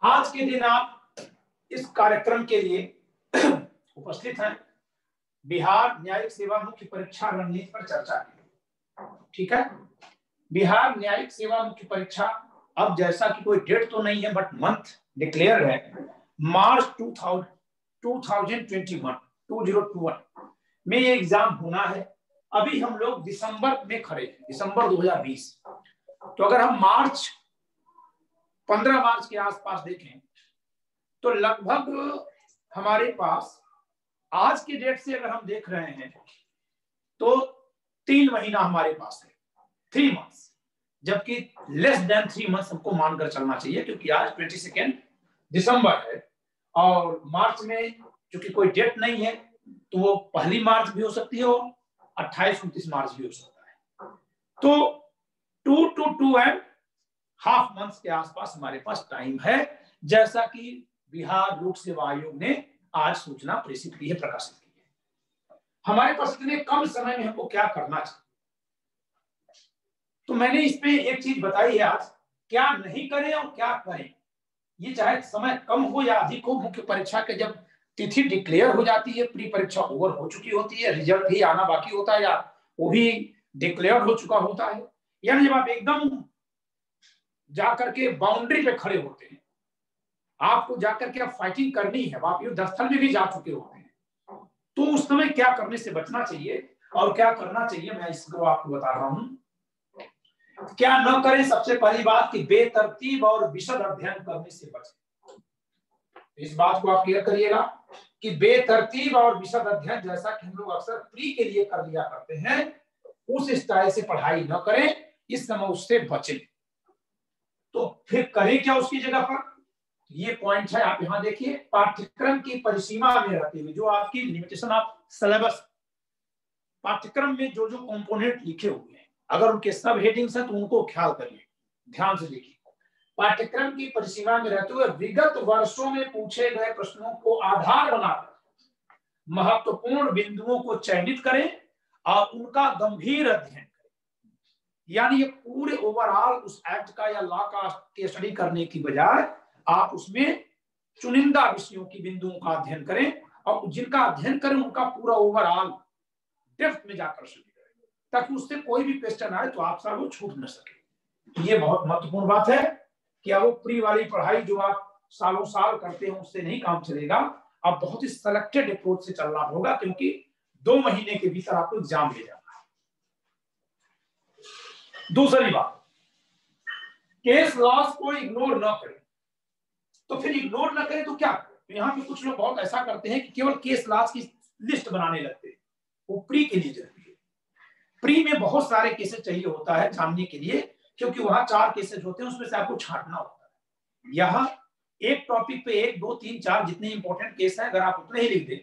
आज के दिन आप इस कार्यक्रम के लिए उपस्थित हैं। बिहार न्यायिक सेवा मुख्य परीक्षा रणनीति पर चर्चा की। ठीक है, बिहार न्यायिक सेवा मुख्य परीक्षा अब जैसा कि कोई डेट तो नहीं है बट मंथ डिक्लेयर है, मार्च 2021 में ये एग्जाम होना है। अभी हम लोग दिसंबर में खड़े हैं, दिसंबर 2020। तो अगर हम 15 मार्च के आसपास देखें तो लगभग हमारे पास आज की डेट से अगर हम देख रहे हैं तो 3 महीना हमारे पास है, 3 मंथ्स, जबकि लेस देन 3 मंथ्स हमको मानकर चलना चाहिए, क्योंकि आज 22 दिसंबर है और मार्च में चूंकि कोई डेट नहीं है तो वो 1 मार्च भी हो सकती है और 28-29 मार्च भी हो सकता है। तो 2 to 2.5 मंथ्स के आसपास हमारे पास टाइम है, जैसा कि बिहार लोक सेवा आयोग ने आज सूचना प्रेषित की है, प्रकाशित की है। हमारे पास इतने कम समय में हमको क्या करना चाहिए, तो मैंने इस पे एक चीज बताई है आज, क्या नहीं करें और क्या करें। ये चाहे समय कम हो या अधिक हो, मुख्य परीक्षा के जब तिथि डिक्लेयर हो जाती है, प्री परीक्षा ओवर हो चुकी होती है, रिजल्ट भी आना बाकी होता है या वो भी डिक्लेयर हो चुका होता है, यानी जब आप एकदम जाकर के बाउंड्री पे खड़े होते हैं, आपको जाकर के आप फाइटिंग करनी है, आप युद्ध स्थल में भी जा चुके होते हैं, तो उस समय क्या करने से बचना चाहिए और क्या करना चाहिए, मैं इसको आपको बता रहा हूं। क्या न करें, सबसे पहली बात कि बेतरतीब और विशद अध्ययन करने से बचें। इस बात को आप क्लियर करिएगा कि बेतरतीब और विशद अध्ययन, जैसा कि हम लोग अक्सर प्री के लिए कर लिया करते हैं, उस स्टाइल से पढ़ाई न करें, इस समय उससे बचें। तो फिर करें क्या उसकी जगह पर, ये पॉइंट है, आप यहां देखिए। पाठ्यक्रम की परिसीमा में रहते हुए, जो आपकी लिमिटेशन ऑफ सिलेबस, पाठ्यक्रम में जो जो कंपोनेंट लिखे हुए हैं, अगर उनके सब हेडिंग्स हैं तो उनको ख्याल करिए, ध्यान से देखिए। पाठ्यक्रम की परिसीमा में रहते हुए विगत वर्षों में पूछे गए प्रश्नों को आधार बनाकर महत्वपूर्ण बिंदुओं को चयनित करें और उनका गंभीर अध्ययन करें। यानी ये पूरे ओवरऑल उस एक्ट का या लॉ का के स्टडी करने की बजाय आप उसमें चुनिंदा विषयों की बिंदुओं का अध्ययन करें और जिनका अध्ययन करें उनका पूरा ओवरऑल डेप्थ में जाकर स्टडी करें, ताकि उससे कोई भी क्वेश्चन आए तो आपसे वो छूट न सके। ये बहुत महत्वपूर्ण बात है कि वो प्री वाली पढ़ाई जो आप सालों साल करते हैं उससे नहीं काम चलेगा। अब बहुत ही सेलेक्टेड अप्रोच से चलना होगा, क्योंकि 2 महीने के भीतर आपको एग्जाम ले जाना है। दूसरी बात, केस लॉस को इग्नोर न करें। तो फिर इग्नोर न करें तो क्या करें? यहाँ पे कुछ लोग बहुत ऐसा करते हैं कि केवल केस लॉस की लिस्ट बनाने लगते हैं, वो प्री के लिए जरूरी है। प्री में बहुत सारे केसेस चाहिए होता है जानने के लिए, क्योंकि वहां 4 केसेस होते हैं, उसमें से आपको छांटना होता है। यहाँ एक टॉपिक पे 1, 2, 3, 4 जितने इंपॉर्टेंट केस हैं, अगर आप उतने ही लिख दें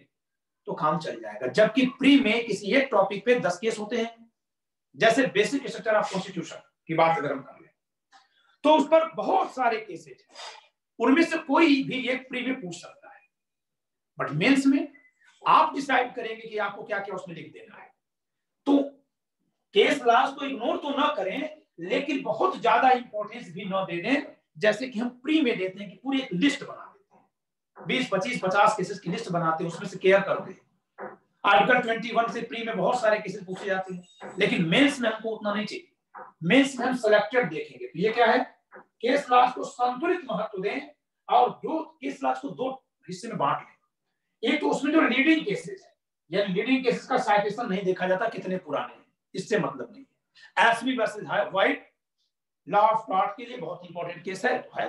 तो काम चल जाएगा। जबकि प्री में किसी एक टॉपिक पे 10 केस होते हैं। जैसे बेसिक स्ट्रक्चर ऑफ कॉन्स्टिट्यूशन की बात अगर हम कर लें तो उस पर बहुत सारे केसेज हैं, उनमें से कोई भी एक प्री में पूछ सकता है, बट मेंस में आप डिसाइड करेंगे कि आपको क्या क्या उसमें लिख देना है। तो केस लॉस को इग्नोर तो ना करें, लेकिन बहुत ज्यादा इंपॉर्टेंस भी ना दे दें, जैसे कि हम प्री में देते हैं कि पूरी एक लिस्ट बना देते हैं, 20, 25, 50 केसेस की लिस्ट बनाते हैं, उसमें से केयर करते हैं। आर्टिकल 21 से प्री में बहुत सारे केसेस पूछे जाते हैं, लेकिन मेंस में हमको उतना नहीं चाहिए। मेंस में हम सिलेक्टेड देखेंगे। तो ये क्या है, केस लॉस को संतुलित महत्व दें और दो केस लॉस को 2 हिस्से में बांट लें। एक तो उसमें जो लीडिंग केसेस है, यानी लीडिंग केसेस का साइटेशन नहीं देखा जाता कितने पुराने हैं, इससे मतलब नहीं है। SB versus White law of tort के लिए बहुत इंपॉर्टेंट केस है, तो है।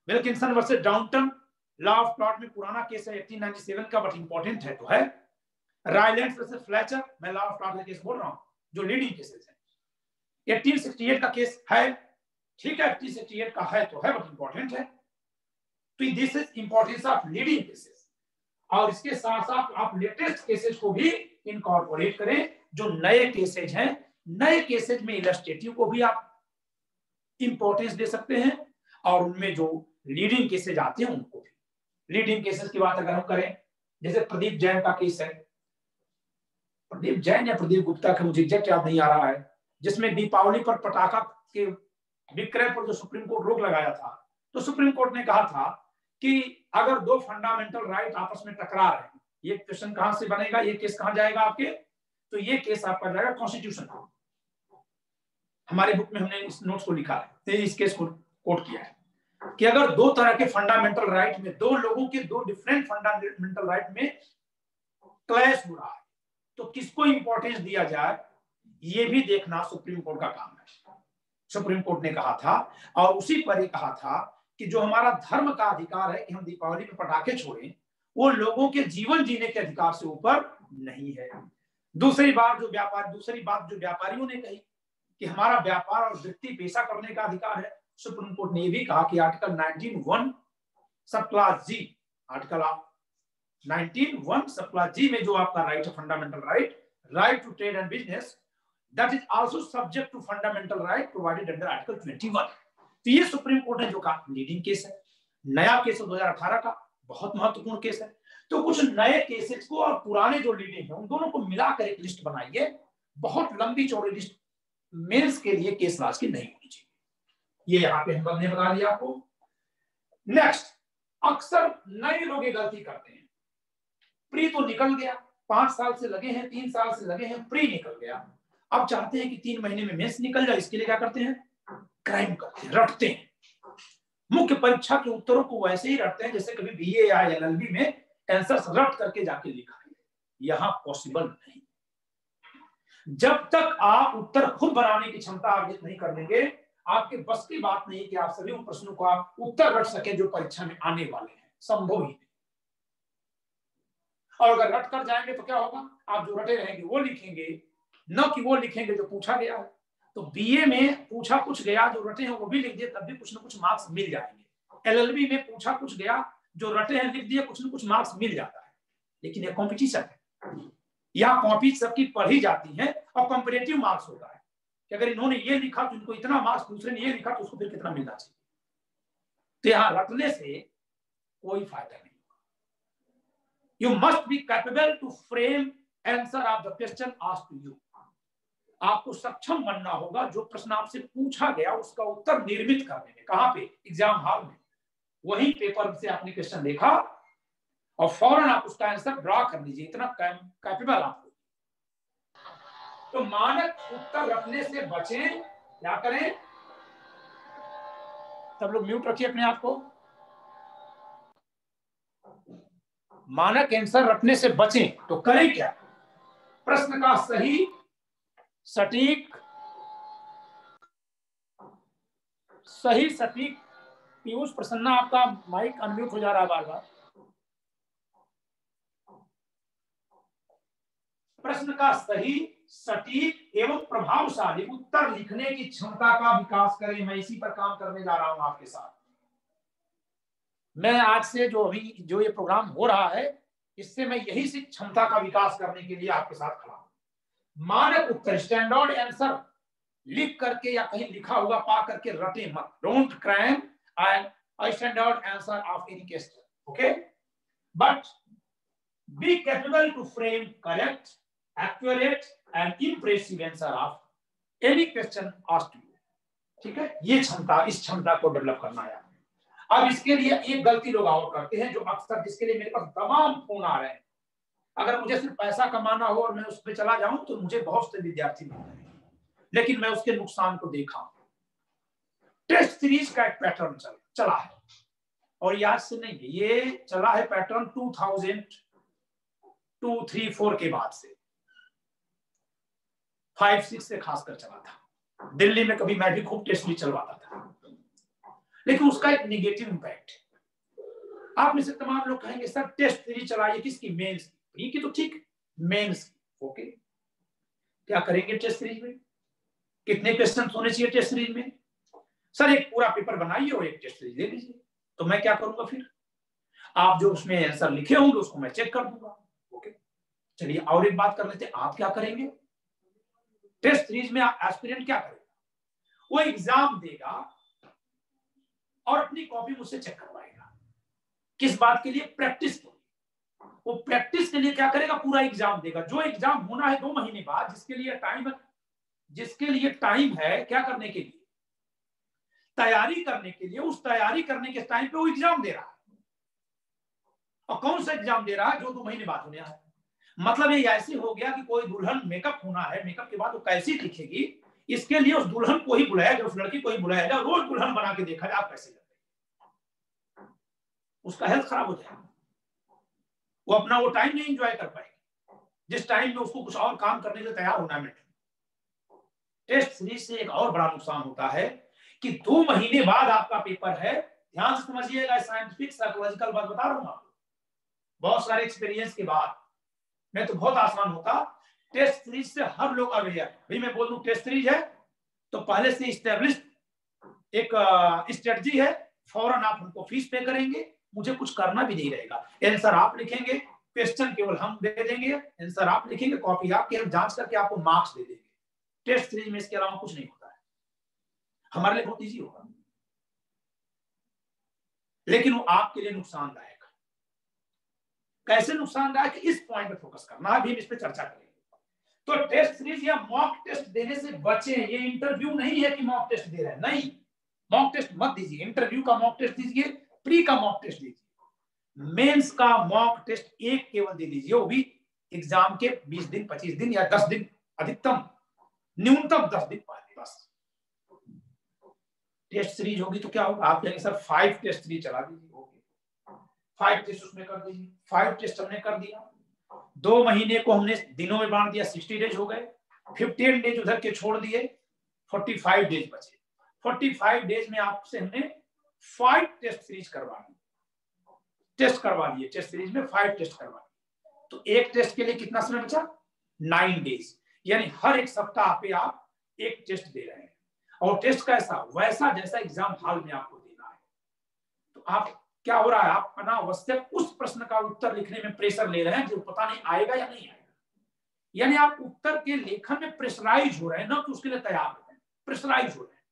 Wilkinson versus Downton law of tort में पुराना केस है 1897 का, बट इंपॉर्टेंट है, तो है। रायलैंड वर्सेस फ्लेचर, मैं लॉ ऑफ टॉर्ट का केस बोल रहा हूं, जो लीडिंग केसेस है। 1868 का केस है, ठीक है, 1868 का है तो है, बट इंपॉर्टेंट है। तो this is importance of leading cases. और इसके साथ साथ आप लेटेस्ट केसेस को भी इनकॉर्पोरेट करें, जो नए केसेज हैं। नए केसेज में इलस्ट्रेटिव को भी आप इंपॉर्टेंस दे सकते हैं और उनमें जो लीडिंग केसेज आते हैं उनको भी। लीडिंग केसेस की बात अगर हम करें, जैसे प्रदीप जैन का केस है, प्रदीप जैन या प्रदीप गुप्ता का मुझे एग्जैक्ट याद नहीं आ रहा है, जिसमें दीपावली पर पटाखा के विक्रय पर जो सुप्रीम कोर्ट रोक लगाया था, तो सुप्रीम कोर्ट ने कहा था कि अगर दो फंडामेंटल राइट आपस में टकरा रहे हैं, ये क्वेश्चन कहां से बनेगा, ये केस कहां जाएगा आपके, तो ये केस आपका जाएगा कॉन्स्टिट्यूशन को। हमारे बुक में हमने इस नोट्स को लिखा है, इस केस को कोट किया है कि अगर दो तरह के फंडामेंटल राइट में, दो लोगों के दो डिफरेंट फंडामेंटल राइट में क्लैश हो रहा है, तो किसको इंपॉर्टेंस दिया जाए, ये भी देखना सुप्रीम कोर्ट का काम है। सुप्रीम कोर्ट ने कहा था, और उसी पर ही कहा था कि जो हमारा धर्म का अधिकार है कि हम दीपावली में पटाखे छोड़ें, वो लोगों के जीवन जीने के अधिकार से ऊपर नहीं है। दूसरी बात जो व्यापारियों ने कही कि हमारा व्यापार और वृत्ति पेशा करने का अधिकार है, सुप्रीम कोर्ट ने भी कहा कि आर्टिकल 19(1) सब क्लास जी, आर्टिकल 19(1) सब क्लास जी में जो आपका राइट है, fundamental right to trade and business, that is also subject to fundamental right provided under article 21। तो ये सुप्रीम कोर्ट ने जो कहा, लीडिंग केस है, नया केस है 2018 का, बहुत महत्वपूर्ण केस है। तो कुछ नए केसेस को और पुराने जो लीडिंग है उन दोनों को मिलाकर एक लिस्ट बनाइए, बहुत लंबी चौड़ी लिस्ट, मेंस के लिए केस लॉज की नहीं होनी चाहिए। ये यहाँ पे हमने बता दिया आपको। नेक्स्ट, अक्सर नए लोग ये गलती करते हैं, प्री तो निकल गया, 5 साल से लगे हैं, 3 साल से लगे हैं, प्री निकल गया, अब चाहते हैं कि 3 महीने में मेंस निकल जाए। इसके लिए क्या करते हैं, क्राइम करते हैं, रटते हैं। मुख्य परीक्षा के उत्तरों को वैसे ही रटते हैं जैसे कभी बीए या एलएलबी में आंसर्स रट करके जाके लिखा है। यहां पॉसिबल नहीं। जब तक आप उत्तर खुद बनाने की क्षमता अर्जित नहीं कर लेंगे, आपके बस की बात नहीं कि आप सभी उन प्रश्नों को आप उत्तर रट सके जो परीक्षा में आने वाले हैं, संभव ही नहीं। और अगर रट कर जाएंगे तो क्या होगा, आप जो रटे रहेंगे वो लिखेंगे, न कि वो लिखेंगे जो पूछा गया है। तो बीए में पूछा कुछ गया, जो रटे हैं वो भी लिख दिए, तब भी कुछ न कुछ मार्क्स मिल जाएंगे। एलएलबी में पूछा कुछ गया, जो रटे हैं लिख दिए, कुछ न कुछ मार्क्स मिल जाता है। लेकिन ये कॉम्पिटिशन है, यहाँ कॉपी सबकी पढ़ी जाती है और कंपैरेटिव मार्क्स होता है कि अगर इन्होंने ये लिखा तो इनको इतना मार्क्स, दूसरे ने ये लिखा तो उसको फिर कितना मिलना चाहिए। तो यहाँ रटने से कोई फायदा नहीं होगा। You must be capable to frame answer of the question asked to you. आपको सक्षम बनना होगा जो प्रश्न आपसे पूछा गया उसका उत्तर निर्मित करने में। कहां पे, एग्जाम हॉल में, वही पेपर से आपने क्वेश्चन देखा और फौरन आप उसका आंसर ड्रॉ कर लीजिए, इतना कैपेबल आप हो। तो मानक उत्तर रखने से बचें। क्या करें, सब लोग म्यूट रखिए अपने आप को। मानक आंसर रखने से बचें तो करें क्या, प्रश्न का सही सटीक पीयूष प्रसन्ना, आपका माइक अनम्यूट हो जा रहा है बार बार। प्रश्न का सही सटीक एवं प्रभावशाली उत्तर लिखने की क्षमता का विकास करें। मैं इसी पर काम करने जा रहा हूं आपके साथ। मैं आज से जो ये प्रोग्राम हो रहा है, इससे मैं यही सी क्षमता का विकास करने के लिए आपके साथ खड़ा हूं। मानक उत्तर, स्टैंडर्ड आंसर लिख करके या कहीं लिखा हुआ पा करके रटे मत। Don't crime and a standard answer of any question, okay, but be capable to frame correct, accurate and impressive answer of any question asked to you. ठीक है, ये क्षमता, इस क्षमता को डेवलप करना है। अब इसके लिए एक गलती लोग और करते हैं, जो अक्सर, जिसके लिए मेरे पास तमाम फोन आ रहे हैं। अगर मुझे सिर्फ पैसा कमाना हो और मैं उस पर चला जाऊं तो मुझे बहुत से विद्यार्थी मिल रहे हैं, लेकिन मैं उसके नुकसान को देखा। टेस्ट सीरीज का एक पैटर्न चला है, और याद से नहीं, ये चला है पैटर्न 2002, 3, 4 के बाद से, 5, 6 से खासकर चला था। दिल्ली में कभी मैं भी खूब टेस्ट सीरीज चलवाता था, लेकिन उसका एक निगेटिव इंपैक्ट है। आप में से तमाम लोग कहेंगे सर टेस्ट सीरीज चलाइए, किसकी, मेंस की तो ठीक, मेंस की, ओके। क्या करेंगे टेस्ट सीरीज में, कितने क्वेश्चन होने चाहिए टेस्ट सीरीज में? सर एक पूरा पेपर बनाइए और एक टेस्ट सीरीज दे दीजिए। तो मैं क्या करूंगा फिर, आप जो उसमें आंसर लिखे होंगे उसको मैं चेक कर दूंगा, ओके। चलिए और एक बात कर लेते हैं, आप क्या करेंगे टेस्ट सीरीज में? एस्पिरेंट क्या करेगा, वो एग्जाम देगा और अपनी कॉपी मुझसे चेक करवाएगा। किस बात के लिए? प्रैक्टिस के लिए। वो प्रैक्टिस के लिए क्या करेगा, पूरा एग्जाम देगा। जो एग्जाम होना है 2 महीने बाद, जिसके लिए टाइम है क्या करने के लिए, तैयारी करने के लिए, उस तैयारी करने के टाइम पे वो एग्जाम दे रहा है। और कौन सा एग्जाम दे रहा है जो 2 महीने बाद होने है। मतलब ये ऐसे हो गया कि कोई दुल्हन मेकअप होना है, मेकअप के बाद वो कैसी दिखेगी, इसके लिए उस दुल्हन को ही बुलाया जाए, उस लड़की को ही बुलाया जाए, रोज दुल्हन बना के देखा जाए आप कैसे लग रही है। उसका हेल्थ खराब हो जाएगा, वो अपना वो टाइम नहीं एंजॉय कर पाएगी जिस टाइम में उसको कुछ और काम करने के लिए तैयार होना है। टेस्ट सीरीज से एक और बड़ा नुकसान होता है कि 2 महीने बाद आपका पेपर है। ध्यान से समझिएगा, साइंटिफिक साइकोलॉजिकल बात बता रहा हूं आपको, बहुत सारे एक्सपीरियंस के बाद। मैं तो बहुत आसान होता, टेस्ट सीरीज से हर लोग अवेयर भाई, मैं बोल दूं टेस्ट सीरीज है तो पहले से इस्टेब्लिश एक स्ट्रेटजी है, फौरन आप हमको फीस पे करेंगे, मुझे कुछ करना भी नहीं रहेगा। आंसर आप लिखेंगे, क्वेश्चन केवल हम दे देंगे, आंसर आप लिखेंगे, कॉपी आपकी, हम जांच करके आपको मार्क्स दे देंगे। टेस्ट सीरीज में इसके अलावा कुछ नहीं होता है, हमारे लिए बहुत इजी होगा, लेकिन वो आपके लिए नुकसानदायक। कैसे नुकसानदायक, इस पॉइंट पे फोकस करना, अभी हम इस पे चर्चा करेंगे। तो टेस्ट सीरीज या मॉक टेस्ट देने से बचें। ये इंटरव्यू नहीं है कि मॉक टेस्ट दे रहे हैं, नहीं, मॉक टेस्ट मत दीजिए। इंटरव्यू का मॉक टेस्ट दीजिए, प्री का मॉक टेस्ट दीजिए, मेंस का मॉक टेस्ट एक केवल दे दीजिए, वो भी एग्जाम के 20 दिन 25 दिन या 10 दिन, अधिकतम न्यूनतम 10 दिन पहले बस। टेस्ट सीरीज होगी तो क्या होगा, आप कहेंगे सर 5 टेस्ट सीरीज चला दीजिए, 5 टेस्ट उसमें कर दीजिए। 5 टेस्ट हमने कर दिया, 2 महीने को हमने दिनों में बांट दिया, 60 डेज हो गए, 15 डेज उधर के छोड़ दिए, 45 डेज बचे। 45 डेज में आपसे हमने 5 टेस्ट सीरीज करवा दी, टेस्ट करवा दिए, टेस्ट सीरीज में 5 टेस्ट करवा दिए। तो एक टेस्ट के लिए कितना समय बचा, 9 डेज, यानी हर एक सप्ताह पे आप एक टेस्ट दे रहे हैं। और टेस्ट कैसा, वैसा जैसा एग्जाम हॉल में आपको देना है। तो आप क्या हो रहा है, आप अनावश्यक उस प्रश्न का उत्तर लिखने में प्रेशर ले रहे हैं जो पता नहीं आएगा या नहीं आएगा। यानी आप उत्तर के लेखन में प्रेशराइज हो रहे हैं, ना कि उसके लिए तैयार हो रहे हैं, प्रेशराइज हो रहे हैं।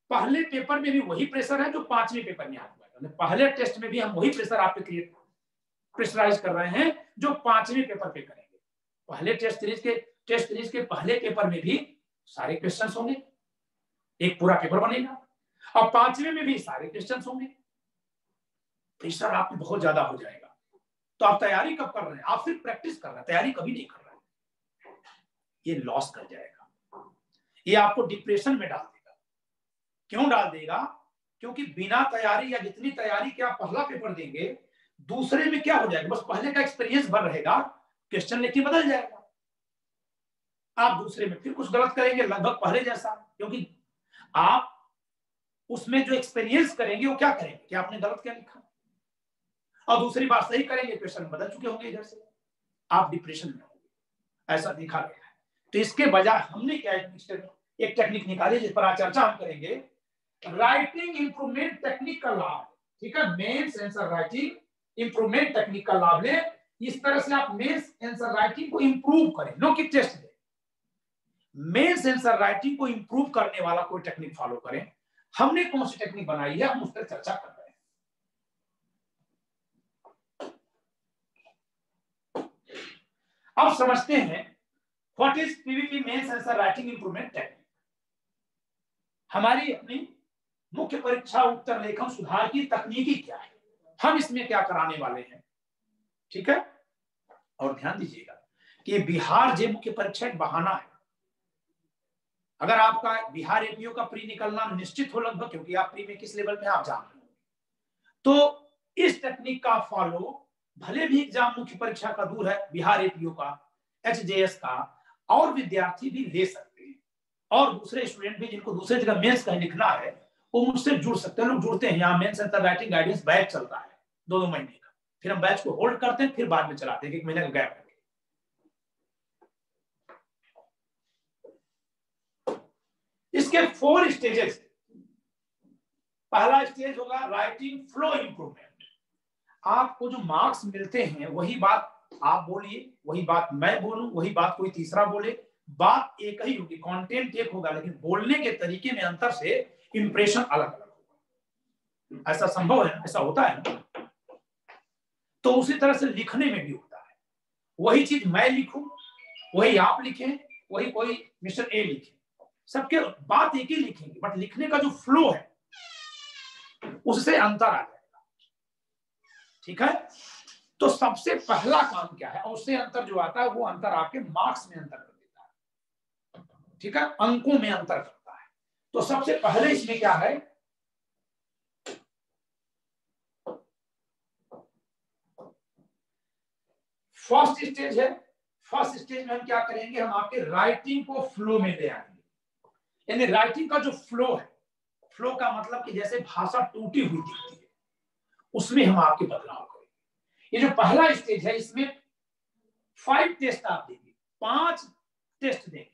पहले पेपर में भी वही प्रेशर है जो 5वें पेपर में आता है, पहले टेस्ट में भी हम वही प्रेशर आप पे क्रिएट प्रेशराइज कर रहे हैं जो 5वें पेपर पे करेंगे। पहले टेस्ट सीरीज के पहले पेपर में भी सारे क्वेश्चंस होंगे, एक पूरा पेपर बनेगा, और 5वें में भी सारे क्वेश्चंस होंगे। प्रेशर आप पे बहुत ज्यादा हो जाएगा। तो आप तैयारी कब कर रहे हैं, आप सिर्फ प्रैक्टिस कर रहे हैं, तैयारी कभी नहीं कर रहे हैं। ये लॉस कर जाएगा, ये आपको डिप्रेशन में डाल देगा। क्यों डाल देगा, क्योंकि बिना तैयारी या जितनी तैयारी के आप पहला पेपर देंगे, दूसरे में क्या हो जाएगा, बस पहले का एक्सपीरियंस भर रहेगा, क्वेश्चन लेके बदल जाएगा। आप दूसरे में फिर कुछ गलत करेंगे, लगभग पहले जैसा, क्योंकि आप उसमें जो एक्सपीरियंस करेंगे वो क्या करेंगे कि आपने गलत क्या लिखा, और दूसरी बात सही करेंगे, क्वेश्चन बदल चुके होंगे इधर से, आप डिप्रेशन में होंगे, ऐसा देखा गया है। तो इसके बजाय हमने क्या एक टेक्निक निकाली जिस पर आज चर्चा हम करेंगे, राइटिंग इंप्रूवमेंट टेक्निक का लाभ। ठीक है, mains answer writing improvement technique का लाभ ले। इस तरह से आप मेंस आंसर राइटिंग को इंप्रूव करें, नो कि टेस्ट दे, मेंस आंसर राइटिंग को इंप्रूव करने वाला कोई टेक्निक फॉलो करें। हमने कौन सी टेक्निक बनाई है, हम उस पर चर्चा कर रहे हैं। अब समझते हैं what is PVT mains answer writing improvement technique. हमारी अपनी मुख्य परीक्षा उत्तर लेखन सुधार की तकनीकी क्या है, हम इसमें क्या कराने वाले हैं। ठीक है, और ध्यान दीजिएगा कि बिहार जे मुख्य परीक्षा एक बहाना है। अगर आपका बिहार एपीओ का प्री निकलना निश्चित हो लगभग, क्योंकि आप प्री में किस लेवल में आप जान रहे हो, तो इस टेक्निक का फॉलो भले भी एग्जाम मुख्य परीक्षा का दूर है, बिहार एपीओ का, एचजेएस का, और विद्यार्थी भी ले सकते हैं, और दूसरे स्टूडेंट भी जिनको दूसरे जगह मेंस का लिखना है वो मुझसे जुड़ सकते हैं। लोग जुड़ते हैं, यहाँ mains answer writing guidance batch चलता है 2-2 महीने का, फिर हम बैच को होल्ड करते हैं, फिर बाद में चलाते हैं 1 महीने का गैप। इसके 4 स्टेजेस। पहला स्टेज होगा राइटिंग फ्लो इंप्रूवमेंट। आपको जो मार्क्स मिलते हैं वही बात आप बोलिए, वही बात मैं बोलूं, वही बात कोई तीसरा बोले, बात एक ही होगी, कंटेंट एक होगा, लेकिन बोलने के तरीके में अंतर से इंप्रेशन अलग अलग होगा। ऐसा संभव है, ऐसा होता है ना। तो उसी तरह से लिखने में भी होता है, वही चीज मैं लिखूं, वही आप लिखें, वही कोई मिस्टर ए लिखे, सबके बात एक ही लिखेंगे, बट लिखने का जो फ्लो है उससे अंतर आ जाएगा। ठीक है, तो सबसे पहला काम क्या है, और उससे अंतर जो आता है वो अंतर आपके मार्क्स में अंतर कर देता है, ठीक है, अंकों में अंतर करता है। तो सबसे पहले इसमें क्या है, फर्स्ट स्टेज है। फर्स्ट स्टेज में हम क्या करेंगे, हम आपके राइटिंग को फ्लो में ले आएंगे। यानी राइटिंग का जो फ्लो है, फ्लो का मतलब कि जैसे भाषा टूटी हुई दिखती है, उसमें हम आपके बदलाव करेंगे। ये जो पहला स्टेज है, इसमें 5 टेस्ट आप देंगे, 5 टेस्ट देंगे,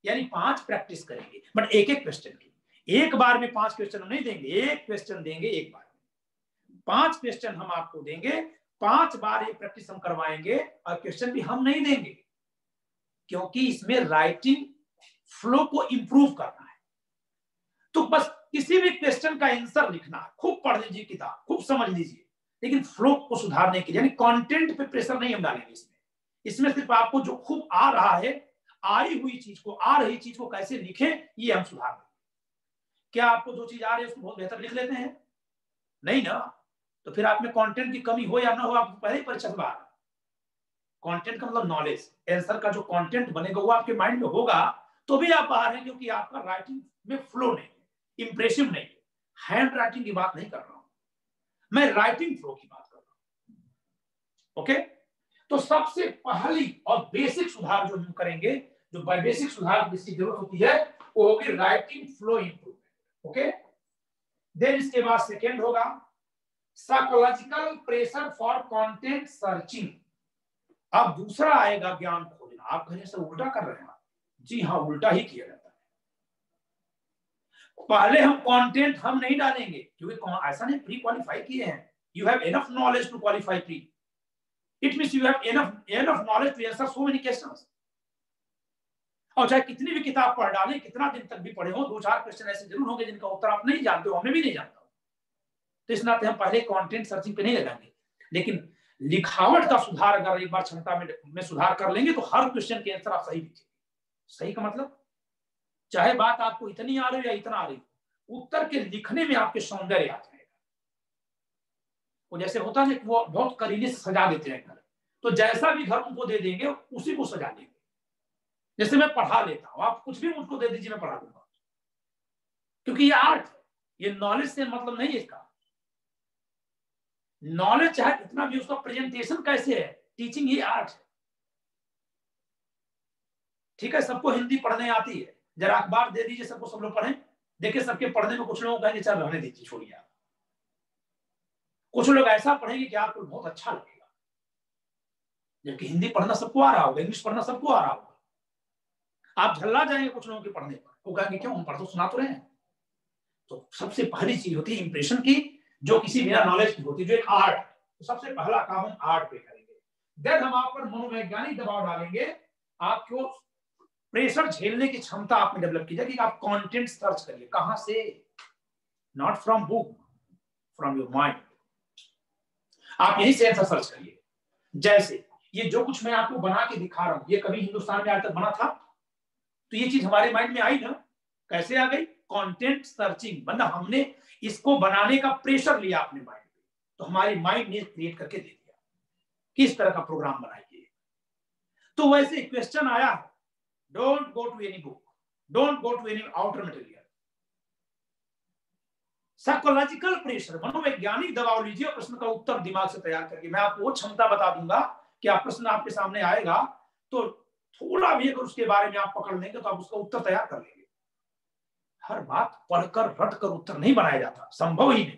यानी 5 प्रैक्टिस करेंगे, बट एक एक क्वेश्चन की। एक बार में 5 क्वेश्चन नहीं देंगे, एक क्वेश्चन देंगे एक बार में। 5 क्वेश्चन हम आपको देंगे, 5 बार ये प्रैक्टिस हम करवाएंगे, और क्वेश्चन भी हम नहीं देंगे, क्योंकि इसमें राइटिंग फ्लो को इंप्रूव करना है। तो बस किसी भी क्वेश्चन का आंसर लिखना है, खूब पढ़ लीजिए किताब, खूब समझ लीजिए, लेकिन फ्लो को सुधारने के लिए, यानी कंटेंट पे प्रेशर नहीं हम डालेंगे इसमें सिर्फ आपको जो खूब आ रहा है, आई हुई चीज को, आ रही चीज को कैसे लिखें, ये हम सुधार देंगे। क्या आपको जो चीज आ रही है उसको बहुत बेहतर लिख लेते हैं? नहीं ना। तो फिर आप में कंटेंट की कमी हो या ना हो, आपको पहले ही परीक्षा से बाहर। कंटेंट का मतलब नॉलेज, आंसर का जो कंटेंट बनेगा वो आपके माइंड में होगा, तो भी आप बाहर हैं, क्योंकि आपका राइटिंग में फ्लो नहीं है, इंप्रेसिव नहीं है। हैंड राइटिंग की बात नहीं कर रहा हूं मैं, राइटिंग फ्लो की बात कर रहा हूं। ओके, तो सबसे पहली और बेसिक सुधार जो हम करेंगे, जो बेसिक सुधार जिसकी जरूरत होती है, वो होगी writing flow improvement. Okay, then इसके बाद सेकेंड होगा psychological pressure for content searching. अब दूसरा आएगा ज्ञान खोजना। आप कहीं से उल्टा कर रहे हैं? जी हाँ, उल्टा ही किया जाता है। पहले हम कंटेंट हम नहीं डालेंगे, क्योंकि ऐसा नहीं प्री क्वालिफाई किए हैं, you have enough knowledge to qualify pre. It means you have enough knowledge to answer so many questions. और चाहे कितनी भी किताब पढ़ डालें, कितना दिन तक भी पढ़े हो, 2-4 क्वेश्चन ऐसे जरूर होंगे जिनका उत्तर आप नहीं जानते हो, हमें भी नहीं जानता। तो इस नाते हम पहले कंटेंट सर्चिंग पे नहीं लगाएंगे, लेकिन लिखावट का सुधार अगर एक बार क्षमता में सुधार कर लेंगे, तो हर क्वेश्चन के आंसर आप सही लिखेंगे। सही का मतलब, चाहे बात आपको इतनी आ रही हो या इतना आ रही हो, उत्तर के लिखने में आपके सौंदर्य आ जाएगा। वो जैसे होता है वो बहुत करीने से सजा देते हैं घर, तो जैसा भी घर उनको दे देंगे उसी को सजा देंगे। जैसे मैं पढ़ा लेता हूं, आप कुछ भी मुझको दे दीजिए, मैं पढ़ा दूंगा, क्योंकि ये आर्ट है, ये नॉलेज से मतलब नहीं है इसका। नॉलेज चाहे कितना भी, उसका प्रेजेंटेशन कैसे है, टीचिंग ही आर्ट है। ठीक है, सबको हिंदी पढ़ने आती है, जरा अखबार दे दीजिए सबको, सब लोग पढ़ें, देखिए सबके पढ़ने में कुछ लोग कहेंगे चल रहने दीजिए, छोड़िए आप। कुछ लोग ऐसा पढ़ेंगे कि आपको बहुत अच्छा लगेगा, जबकि हिंदी पढ़ना सबको आ रहा होगा, इंग्लिश पढ़ना सबको आ रहा होगा। आप झल्ला जाएंगे कुछ लोगों के पढ़ने पर, वो कहेंगे क्यों, हम पढ़ तो सुना तो रहे हैं। तो सबसे पहली चीज होती है इंप्रेशन की, जो किसी बिना नॉलेज की होती है, जो एक आर्ट है। तो सबसे पहला काम हम आर्ट पे करेंगे। देन हम आप पर मनोवैज्ञानिक दबाव डालेंगे, आपको प्रेशर झेलने की क्षमता आप में डेवलप की जाएगी। आप कंटेंट सर्च करिए, कहां से, not from book, from your mind. आप यही से आंसर सर्च करिए। जैसे ये जो कुछ मैं आपको बना के दिखा रहा हूं, ये कभी हिंदुस्तान में आज तक बना था? तो ये चीज हमारे माइंड में आई ना, कैसे आ गई? कंटेंट सर्चिंग, मतलब हमने इसको बनाने का प्रेशर लिया अपने माइंड पे, तो हमारी माइंड ने क्रिएट करके दे दिया किस तरह का प्रोग्राम बनाइए। तो वैसे क्वेश्चन आया, don't go to any book, don't go to any outer material. Psychological pressure, मनोवैज्ञानिक दबाव लीजिए, प्रश्न का उत्तर दिमाग से तैयार करके। मैं आपको वो क्षमता बता दूंगा कि आप प्रश्न आपके सामने आएगा तो थोड़ा भी अगर उसके बारे में आप पकड़ लेंगे तो आप उसका उत्तर तैयार कर लेंगे। हर बात पढ़कर रटकर उत्तर नहीं बनाया जाता, संभव ही नहीं।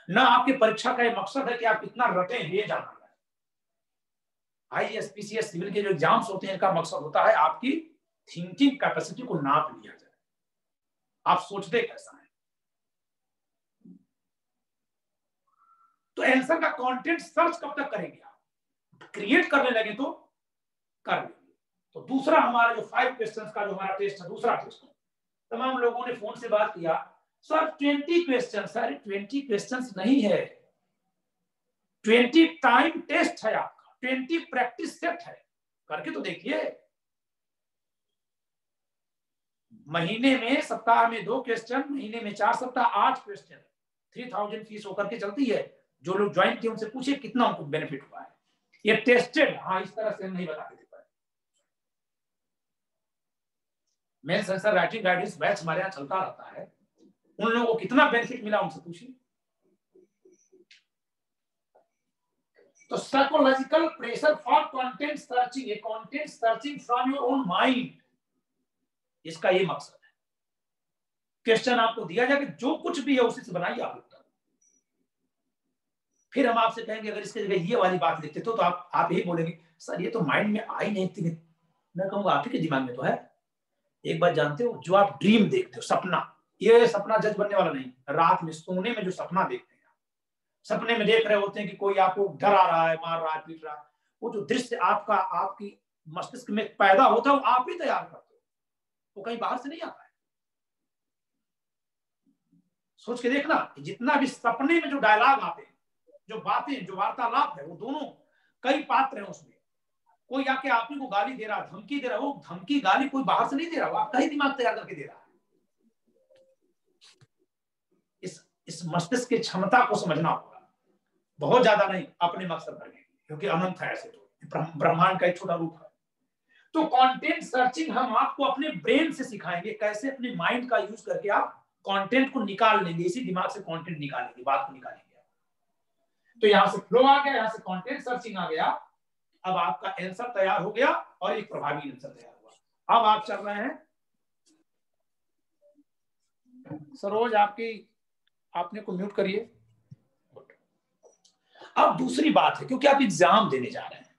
ना आपके परीक्षा का ये मकसद है कि आप कितना रटे ये जानना है। आईएएस, पीसीएस, सिविल के जो एग्जाम्स होते हैं, इनका मकसद होता है आपकी थिंकिंग कैपेसिटी को नाप लिया जाए, आप सोचते कैसा है। तो आंसर का कंटेंट सर्च कब तक करेंगे? आप क्रिएट करने लगे तो कर लेंगे। तो दूसरा हमारा जो 5 क्वेश्चंस का जो हमारा टेस्ट है, दूसरा टेस्ट, तमाम लोगों ने फोन से बात किया, सर 20 क्वेश्चन। सर 20 क्वेश्चन नहीं है, 20 टाइम टेस्ट है आपका, 20 प्रैक्टिस सेट है, करके तो देखिए। महीने में, सप्ताह में 2 क्वेश्चन, महीने में 4 सप्ताह 8 क्वेश्चन, 3000 फीस होकर के चलती है। जो लोग ज्वाइन किए उनसे पूछिए कितना उनको बेनिफिट हुआ है। ये टेस्टेड, हाँ इस तरह से हम नहीं बताते थे। Main sensor writing guidance batch हमारे यहाँ चलता रहता है, उन लोगों को कितना बेनिफिट मिला उनसे पूछिए। तो psychological pressure for content searching, a content searching from your own mind, इसका ये मकसद है। क्वेश्चन आपको दिया जाए कि जो कुछ भी है उसी से बनाइए आप उत्तर। फिर हम आपसे कहेंगे अगर इसके जगह ये वाली बात लिखते तो आप यही बोलेंगे सर ये तो माइंड में आई नहीं थी। मैं कहूंगा आप ही के दिमाग में तो है। एक बात जानते हो, जो आप ड्रीम देखते हो, सपना, ये सपना जज बनने वाला नहीं। रात में सोने में जो सपना देखते हैं, सपने में देख रहे होते हैं कि कोई आपको डरा रहा है, मार रहा है, पीट रहा है, वो जो दृश्य आपकी मस्तिष्क में पैदा होता है वो आप ही तैयार करते हो, वो कहीं बाहर से नहीं आता है। सोच के देखना, जितना भी सपने में जो डायलॉग आते हैं, जो बातें, जो वार्तालाप है, वो दोनों कई पात्र हैं उसमें। कोई आके आप ही को गाली दे रहा, धमकी दे रहा, वो धमकी गाली कोई बाहर से नहीं दे रहा, वो आपका ही दिमाग तैयार करके दे रहा है। इस मस्तिष्क की क्षमता को समझना होगा, बहुत ज्यादा नहीं, अपने मकसद पर, क्योंकि अनंत है, ऐसे तो ब्रह्मांड का एक छोटा रूप है। तो कंटेंट सर्चिंग हम आपको अपने ब्रेन से सिखाएंगे, कैसे अपने माइंड का यूज करके आप कंटेंट को निकाल लेंगे, इसी दिमाग से कंटेंट निकालेंगे, बात को निकालेंगे। तो यहां से फ्लो आ गया, यहां से कंटेंट सर्चिंग आ गया, अब आपका आंसर तैयार हो गया और एक प्रभावी आंसर तैयार हुआ। अब आप चल रहे हैं सरोज, आपने को म्यूट करिए। अब दूसरी बात है, क्योंकि आप एग्जाम देने जा रहे हैं,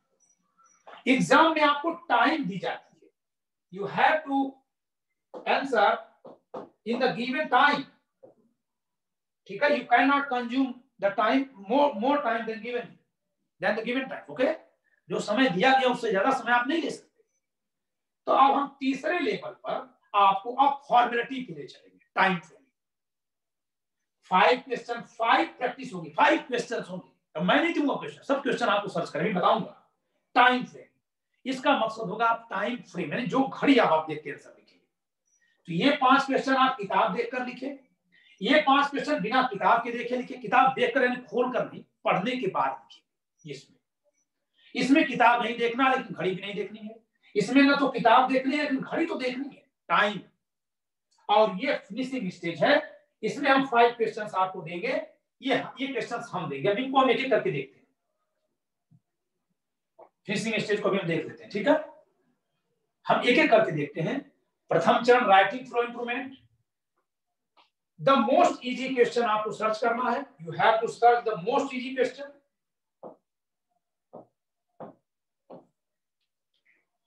एग्जाम में आपको टाइम दी जाती है, you have to answer in the given time, ठीक है, you can not consume the time more time than the given time, okay. जो समय दिया गया उससे ज्यादा समय आप नहीं ले सकते। तो अब हम तीसरे लेवल पर आपको अब फॉर्मेलिटी के लिए चलेंगे, टाइम फ्रेम। 5 क्वेश्चन, 5 प्रैक्टिस होगी, 5 क्वेश्चन होंगे। तो मैं नहीं दूंगा क्वेश्चन, सब क्वेश्चन आपको सर्च करके बताऊंगा। टाइम फ्रेम, इसका मकसद होगा आप टाइम फ्रेम, यानी जो घड़ी आप देखते हैं सब लिखेंगे। तो ये 5 क्वेश्चन आप किताब देखकर लिखे, ये 5 क्वेश्चन बिना किताब के देखे लिखे, किताब देखकर यानी खोल कर नहीं, पढ़ने के बाद लिखे। इसमें किताब नहीं देखना लेकिन घड़ी भी नहीं देखनी है, इसमें ना तो किताब देखनी है लेकिन घड़ी तो देखनी है, टाइम। और ये फिनिशिंग स्टेज है, इसमें हम 5 क्वेश्चंस आपको देंगे, ये क्वेश्चंस हम देंगे। अभी इनको हम एक एक करके देखते हैं, फिनिशिंग स्टेज को भी हम देख लेते हैं, ठीक है। हम एक एक करके देखते हैं। प्रथम चरण writing flow improvement. The most easy question आपको सर्च करना है, you have to search the most easy question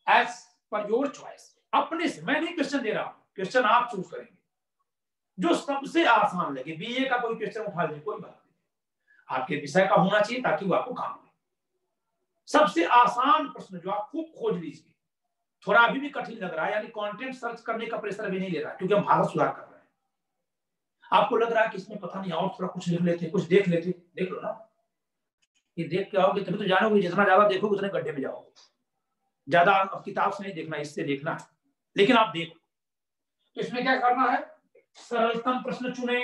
as per your choice. अपने से, मैं नहीं क्वेश्चन दे रहा हूं, क्वेश्चन आप चूज करेंगे जो सबसे आसान लगे। बीए का कोई क्वेश्चन उठा लीजिए, कोई बात नहीं, आपके विषय का होना चाहिए ताकि वो आपको काम दे। सबसे आसान प्रश्न जो आप खूब खोज लीजिए, थोड़ा अभी भी कठिन लग रहा है, यानी कंटेंट सर्च करने का प्रेशर भी नहीं ले रहा है, क्योंकि हम भारत सुधार कर रहे हैं। आपको लग रहा है कि इसमें पता नहीं और थोड़ा कुछ लिख लेते, कुछ देख लेते, देख लो ना। ये देख के आओगे तभी तो जानोगे, जितना ज्यादा देखोगे उतने गड्ढे में जाओगे। ज्यादा अब किताब से नहीं देखना, इससे देखना है, लेकिन आप देखो। तो इसमें क्या करना है, सरलतम प्रश्न चुने,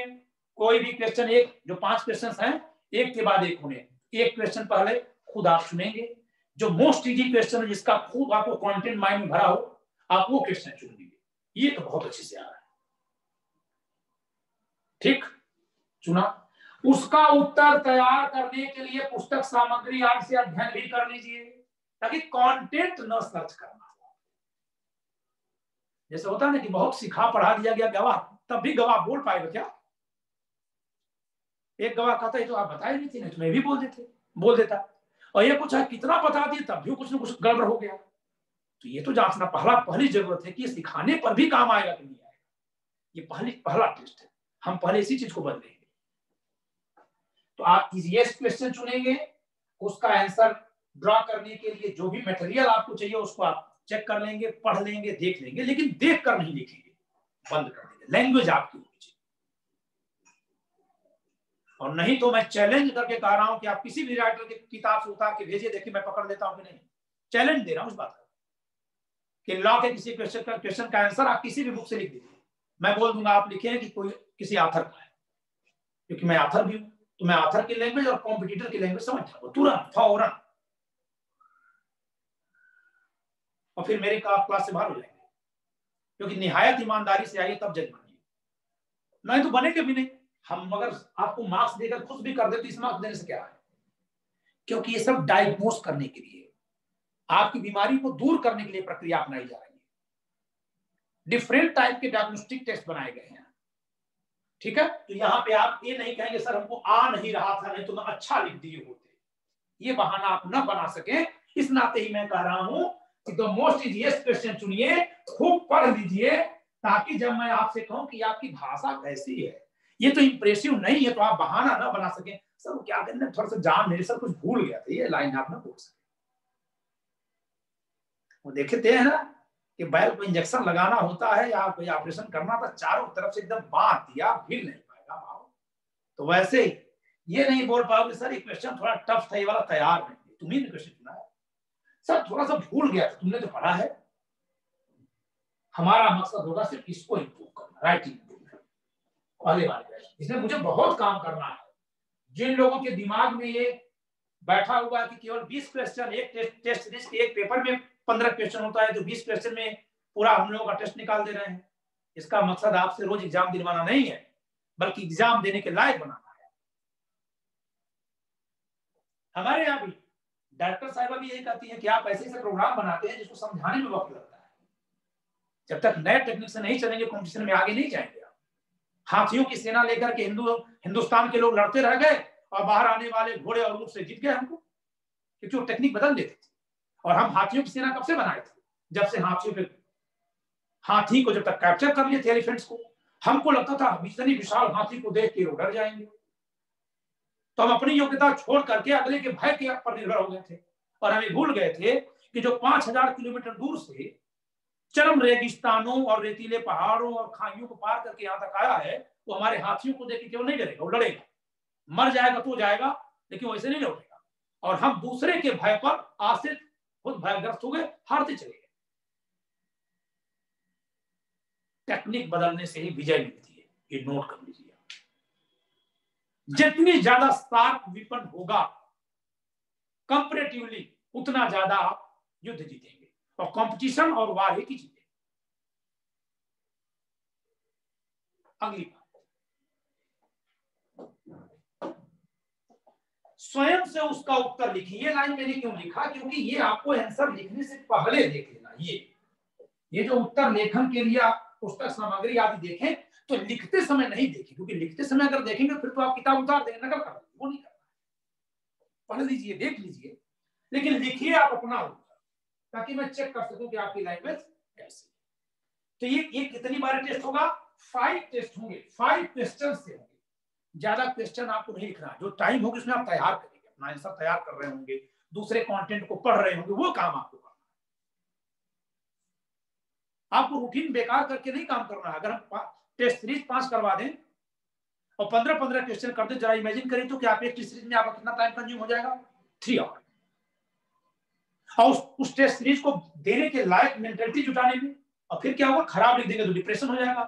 कोई भी क्वेश्चन, एक जो 5 क्वेश्चन हैं एक के बाद एक होने, एक क्वेश्चन पहले खुद आप चुनेंगे, जो मोस्ट इजी क्वेश्चन है जिसका खूब आपको कंटेंट माइंड में भरा हो, आप वो क्वेश्चन चुन लीजिए। ये तो बहुत अच्छे से आ रहा है, ठीक, चुना। उसका उत्तर तैयार करने के लिए पुस्तक सामग्री आज से अध्ययन भी कर लीजिए, ताकि कंटेंट न सर्च करना। जैसे होता है ना कि बहुत सिखा पढ़ा दिया गया गवाह, तब भी गवाह बोल पाएगा क्या? एक गवाह कहता है तो आप बताए नहीं थे, नहीं तो मैं भी बोल देता। और ये कुछ है कितना बता दिए तब भी कुछ न कुछ गड़बड़ हो गया। तो ये तो जांचना पहली जरूरत है कि सिखाने पर भी काम आएगा कि नहीं आएगा। ये पहला टेस्ट है, हम पहले इसी चीज को बदलेंगे। तो आप इजीएस्ट क्वेश्चन चुनेंगे, उसका आंसर ड्रॉ करने के लिए जो भी मटेरियल आपको चाहिए उसको आप चेक कर लेंगे, पढ़ लेंगे, देख लेंगे, लेकिन देख कर नहीं लिखेंगे, बंद कर देंगे। लैंग्वेज आपकी होनी चाहिए। और नहीं तो मैं चैलेंज करके कह रहा हूं कि आप किसी भी राइटर की किताब से उतार के भेजिए, देखिए मैं पकड़ लेता हूं कि नहीं। चैलेंज दे रहा हूं इस बात का कि लॉ के किसी क्वेश्चन का आंसर आप किसी भी बुक से लिख दीजिए, मैं बोल दूंगा आप लिखे कि कोई किसी आथर का है, क्योंकि मैं आथर भी हूं, तो मैं ऑथर की लैंग्वेज और कॉम्पिटिटर की लैंग्वेज समझ जाऊंगा तुरंत फौरन, और फिर मेरे क्लास से बाहर हो जाएंगे, क्योंकि निहायत ईमानदारी से आइए तब जज बनिए, नहीं तो बनेंगे भी नहीं। हम अगर आपको मार्क्स देकर खुश भी कर दे तो इस मार्क्स देने से क्या है, क्योंकि ये सब डायग्नोस करने के लिए, आपकी बीमारी को दूर करने के लिए प्रक्रिया अपनाई जा रही है। डिफरेंट टाइप के डायग्नोस्टिक टेस्ट बनाए गए हैं, ठीक है। तो यहाँ पे आप ये नहीं कहेंगे सर हमको आ नहीं रहा था, नहीं तो मैं अच्छा लिख दिए होते, ये बहाना आप न बना सके। इस नाते ही मैं कह रहा हूं कि द मोस्ट इजीएस्ट क्वेश्चन चुनिए, खूब पढ़ लीजिए, ताकि जब मैं आपसे कहूं कि आपकी भाषा कैसी है, ये तो इंप्रेसिव नहीं है, तो आप बहाना ना बना सके सर वो क्या करना, थोड़ा सा जान मेरे सर कुछ भूल गया था, ये लाइन आप ना बोल सके। वो देखते हैं ना कि बैल को इंजेक्शन लगाना होता है या कोई ऑपरेशन करना था, चारों तरफ से एकदम बांध दिया, हिल नहीं पाएगा भाव। तो वैसे ही ये नहीं बोल पाओगे सर ये क्वेश्चन थोड़ा टफ था, ये वाला तैयार नहीं, तुम्ही ने क्वेश्चन चुना है, सर थोड़ा सा भूल गया था, तुमने तो पढ़ा है। हमारा मकसद होगा सिर्फ इसको इंप्रूव करना, राइटिंग वाले इसमें मुझे बहुत काम करना है। जिन लोगों के दिमाग में ये बैठा हुआ है कि केवल 20 क्वेश्चन एक टेस्ट सीरीज के एक पेपर में 15 क्वेश्चन होता है, तो 20 क्वेश्चन में पूरा हम लोगों का टेस्ट निकाल दे रहे हैं, इसका मकसद आपसे रोज एग्जाम दिलवाना नहीं है, बल्कि एग्जाम देने के लायक बनाना है। हमारे यहाँ भी डॉक्टर साहिबा भी यही कहती है कि आप ऐसे प्रोग्राम बनाते हैं जिसको समझाने में वक्त लगता है। जब तक नए टेक्निक से नहीं चलेंगे कंपटीशन में आगे नहीं जाएंगे। हाथियों की सेना लेकर के हिंदुस्तान के लोग लड़ते रह गए और बाहर आने वाले घोड़े और ऊंट से जीत गए हमको, क्योंकि वो टेक्निक बदल देती थी। और हम हाथियों की सेना कब से बनाए थे, जब से हाथी को जब तक कैप्चर कर लिए थे एलिफेंट्स को, हमको लगता था इतनी विशाल हाथी को देख के डर जाएंगे, तो हम अपनी योग्यता छोड़ करके अगले के भय के पर निर्भर हो गए थे, और हमें भूल गए थे कि जो 5000 किलोमीटर दूर से चरम रेगिस्तानों और रेतीले पहाड़ों और खाइयों को पार करके यहाँ तक आया है, वो हमारे हाथियों को देख के केवल नहीं डरेगा, वो लड़ेगा, मर जाएगा तो जाएगा, लेकिन वैसे नहीं लौटेगा। और हम दूसरे के भय पर आश्रित खुद भयग्रस्त हो गए, हारते चले गए। टेक्निक बदलने से ही विजय मिलती है, ये नोट कर लीजिए। जितनी ज्यादा शार्प वेपन होगा कंपैरेटिवली, उतना ज्यादा आप युद्ध जीतेंगे, और कंपटीशन और वार एक ही चीज है। अगली बात, स्वयं से उसका उत्तर लिखिए। ये लाइन मैंने क्यों लिखा, क्योंकि ये आपको आंसर लिखने से पहले देख लेना। ये जो उत्तर लेखन के लिए आप पुस्तक सामग्री आदि देखें, तो लिखते समय नहीं देखें, क्योंकि लिखते समय अगर देखेंगे फिर तो आप किताब उतार देंगे, नकल कर देंगे, वो नहीं करना। पढ़ लीजिए, देख लीजिए, लेकिन लिखिए आप अपना उत्तर, ताकि मैं चेक कर सकूं कि आपकी लैंग्वेज कैसी। तो ये कितनी बार टेस्ट होगा, 5 टेस्ट होंगे, 5 क्वेश्चन से होंगे। ज्यादा क्वेश्चन आपको नहीं लिखना, जो टाइम होगा उसमें आप तैयार करेंगे, अपना आंसर तैयार कर रहे होंगे, दूसरे कंटेंट को पढ़ रहे होंगे, वो काम आपको करना है। आपको रूटीन बेकार करके नहीं काम करना है। अगर हम टेस्ट सीरीज 5 करवा दें और 15-15 क्वेश्चन कर दें, जरा इमेजिन करिए तो कि आप एक टेस्ट सीरीज में आपका कितना टाइम कंज्यूम हो जाएगा, 3 आवर। और उस टेस्ट सीरीज को देने के लायक मेंटलिटी जुटाने में, और फिर क्या होगा, खराब लिख देंगे तो डिप्रेशन हो जाएगा,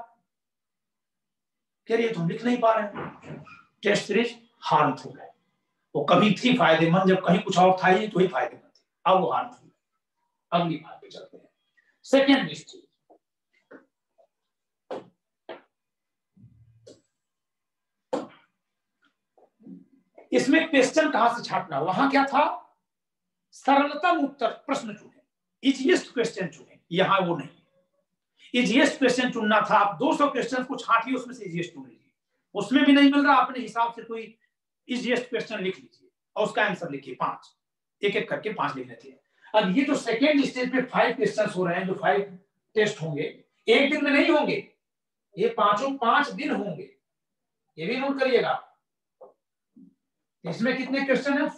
कह रही है तो हम लिख नहीं पा रहे हैं। टेस्ट सीरीज हार्मफुल है, वो कभी थी फायदेमंद जब कहीं कुछ और था ही तो ही फायदेमंद थी, अब वो हार्मफुल है। अगली बात पे चलते हैं, सेकेंड स्टेज। इसमें क्वेश्चन कहां से छाटना, वहां क्या था, सरलतम उत्तर प्रश्न चुने, इजीएस्ट क्वेश्चन चुने, यहां वो नहीं। इजीएस्ट क्वेश्चन चुनना था, आप 200 क्वेश्चन को छाटिए, उसमें से इजीएस्ट चुन लीजिए, उसमें भी नहीं मिल रहा, अपने हिसाब से कोई इजीएस्ट क्वेश्चन लिख लीजिए और उसका आंसर लिखिए, 5 एक एक करके 5 लिख लेते हैं। अब ये जो सेकेंड स्टेज पे 5 क्वेश्चन हो रहे हैं, जो 5 टेस्ट होंगे, एक दिन में नहीं होंगे, ये पांचों 5 दिन होंगे, ये भी नोट करिएगा। इसमें कितने क्वेश्चन है,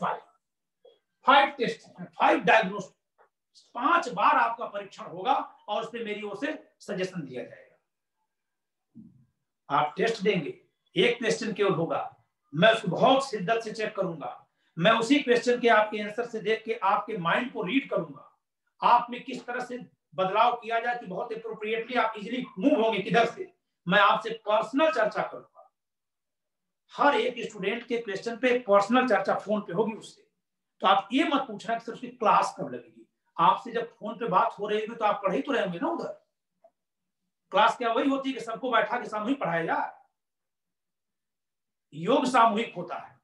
5 टेस्ट, 5 डायग्नोस्ट, 5 बार आपका परीक्षण होगा और उस पर मेरी ओर से सजेशन दिया जाएगा। आप टेस्ट देंगे, एक क्वेश्चन केवल होगा, मैं उसको बहुत शिद्दत से चेक करूंगा, मैं उसी क्वेश्चन के आपके आंसर से देख के आपके माइंड को रीड करूंगा, आप में किस तरह से बदलाव किया जाए कि बहुत अप्रोप्रिएटली आप इजीली मूव होंगे किधर से, मैं आपसे पर्सनल चर्चा करूंगा। हर एक स्टूडेंट के क्वेश्चन पे पर्सनल चर्चा फोन पे होगी उससे। तो आप ये मत पूछना कि सर उसकी क्लास कब लगेगी। आपसे जब फोन पे बात हो रही होगी तो आप पढ़ ही तो रहे होंगे ना उधर। क्लास क्या वही होती है कि सबको बैठा के सामूहिक पढ़ाया जाए? योग सामूहिक होता है,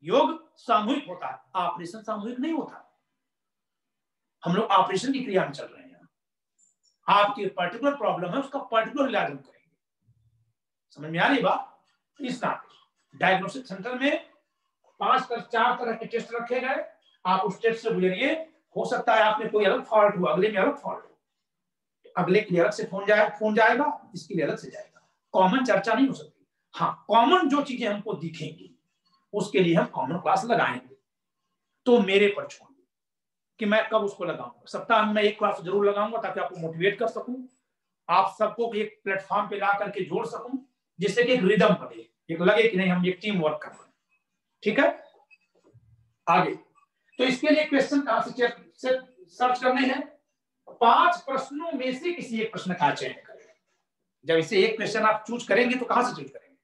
योग सामूहिक होता है, ऑपरेशन सामूहिक नहीं होता। हम लोग ऑपरेशन की क्रिया में चल रहे हैं। आपकी पर्टिकुलर प्रॉब्लम है, उसका पर्टिकुलर इलाज हम करेंगे। समझ में आ रही बात? इस नाते डायग्नोस्टिक सेंटर में 4 तरह के टेस्ट रखे गए। आप उस टेस्ट से गुजरिए। हो सकता है आपने कोई अलग फॉल्ट हुआ, अगले में अलग फॉल्ट हो, अगले के लिए अलग से फोन जाएगा, इसके लिए अलग से जाएगा। कॉमन चर्चा नहीं हो सकती। हाँ, कॉमन जो चीजें हमको दिखेंगी उसके लिए हम कॉमन क्लास लगाएंगे। तो मेरे पर छोड़िए कि मैं कब उसको लगाऊंगा। सप्ताह में 1 क्लास जरूर लगाऊंगा ताकि आपको मोटिवेट कर सकूं, आप सबको एक प्लेटफॉर्म पे ला करके जोड़ सकूं, जिससे कि एक रिदम बने, एक लगे कि नहीं हम एक टीम वर्क कर रहे हैं। ठीक है, आगे। तो इसके लिए क्वेश्चन कहां से सर्च करने हैं? 5 प्रश्नों में से किसी एक प्रश्न का चयन करें। जब इसे एक क्वेश्चन आप चूज करेंगे तो कहां से चूज करेंगे?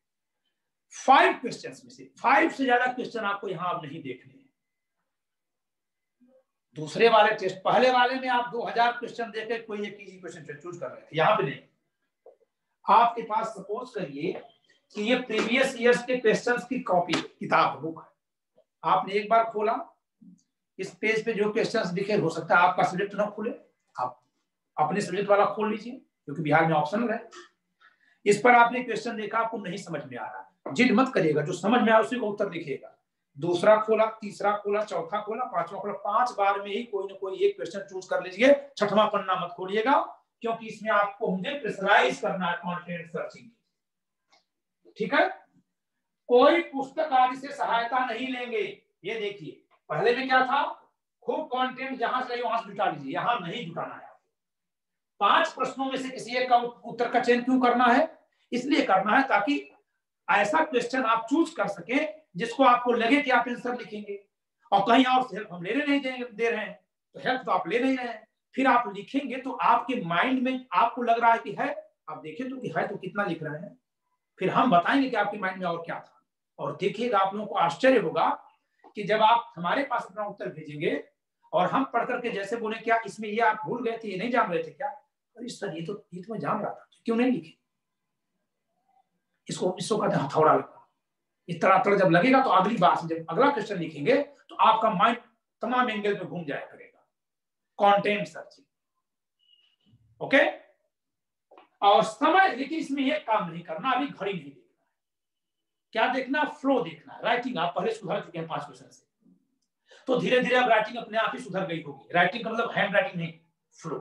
5 क्वेश्चन में से। 5 से ज्यादा क्वेश्चन आपको यहां अब नहीं देखने हैं। दूसरे वाले टेस्ट, पहले वाले में आप 2000 क्वेश्चन देकर कोई एक इजी क्वेश्चन चूज कर रहे थे, यहां पे नहीं। आपके पास सपोज करिए कि ये प्रीवियस ईयर्स के क्वेश्चंस की कॉपी किताब बुक है। आपने एक बार खोला, इस पेज पे जो क्वेश्चंस दिखे, हो सकता है आपका सब्जेक्ट ना खुले, आप अपने सब्जेक्ट वाला खोल लीजिए क्योंकि बिहार में ऑप्शनल है। इस पर आपने क्वेश्चन देखा, आपको नहीं समझ में आ रहा, जिद मत करिएगा, जो समझ में आया उसी को उत्तर लिखिएगा। दूसरा खोला, तीसरा खोला, चौथा खोला, पांचवा खोला, 5 बार में ही कोई ना कोई एक क्वेश्चन चूज कर लीजिए। छठवां पन्ना मत खोलिएगा क्योंकि इसमें आपको मुझे प्रेशराइज करना है कंटेंट सर्चिंग। ठीक है, कोई पुस्तक आदि से सहायता नहीं लेंगे। ये देखिए, पहले में क्या था, खूब कंटेंट जहां से वहां से जुटा लीजिए, यहां नहीं जुटाना है। 5 प्रश्नों में से किसी एक का उत्तर का चयन क्यों करना है? इसलिए करना है ताकि ऐसा क्वेश्चन आप चूज कर सके जिसको आपको लगे कि आप आंसर लिखेंगे, और कहीं और से हेल्प हम ले नहीं दे रहे हैं, तो हेल्प तो आप ले नहीं रहे हैं। फिर आप लिखेंगे तो आपके माइंड में आपको लग रहा है कि है, आप देखें तो कि है तो कितना लिख रहे हैं, फिर हम बताएंगे कि आपके माइंड में और क्या था। और देखिएगा, आप लोगों को आश्चर्य होगा कि जब आप हमारे पास अपना उत्तर भेजेंगे और हम पढ़ करके जैसे बोले क्या इसमें ये आप भूल गए थे, ये नहीं जान रहे थे क्या? अरे सर, ये तो मैं जान रहा था, क्यों नहीं लिखे? इसको कहते हैं हथौड़ा लगना। इस तरह जब लगेगा तो अगली बार से जब अगला क्वेश्चन लिखेंगे तो आपका माइंड तमाम एंगल पे घूम जाया करेगा। Content searching, okay. और समय देखिए, इसमें ये काम नहीं करना, अभी घड़ी नहीं देखना है। क्या देखना? फ्लो देखना है। राइटिंग आप पहले सुधर चुके हैं 5 क्वेश्चन से, तो धीरे धीरे अब राइटिंग अपने आप ही सुधर गई होगी। राइटिंग का मतलब हैंड राइटिंग नहीं, फ्लो।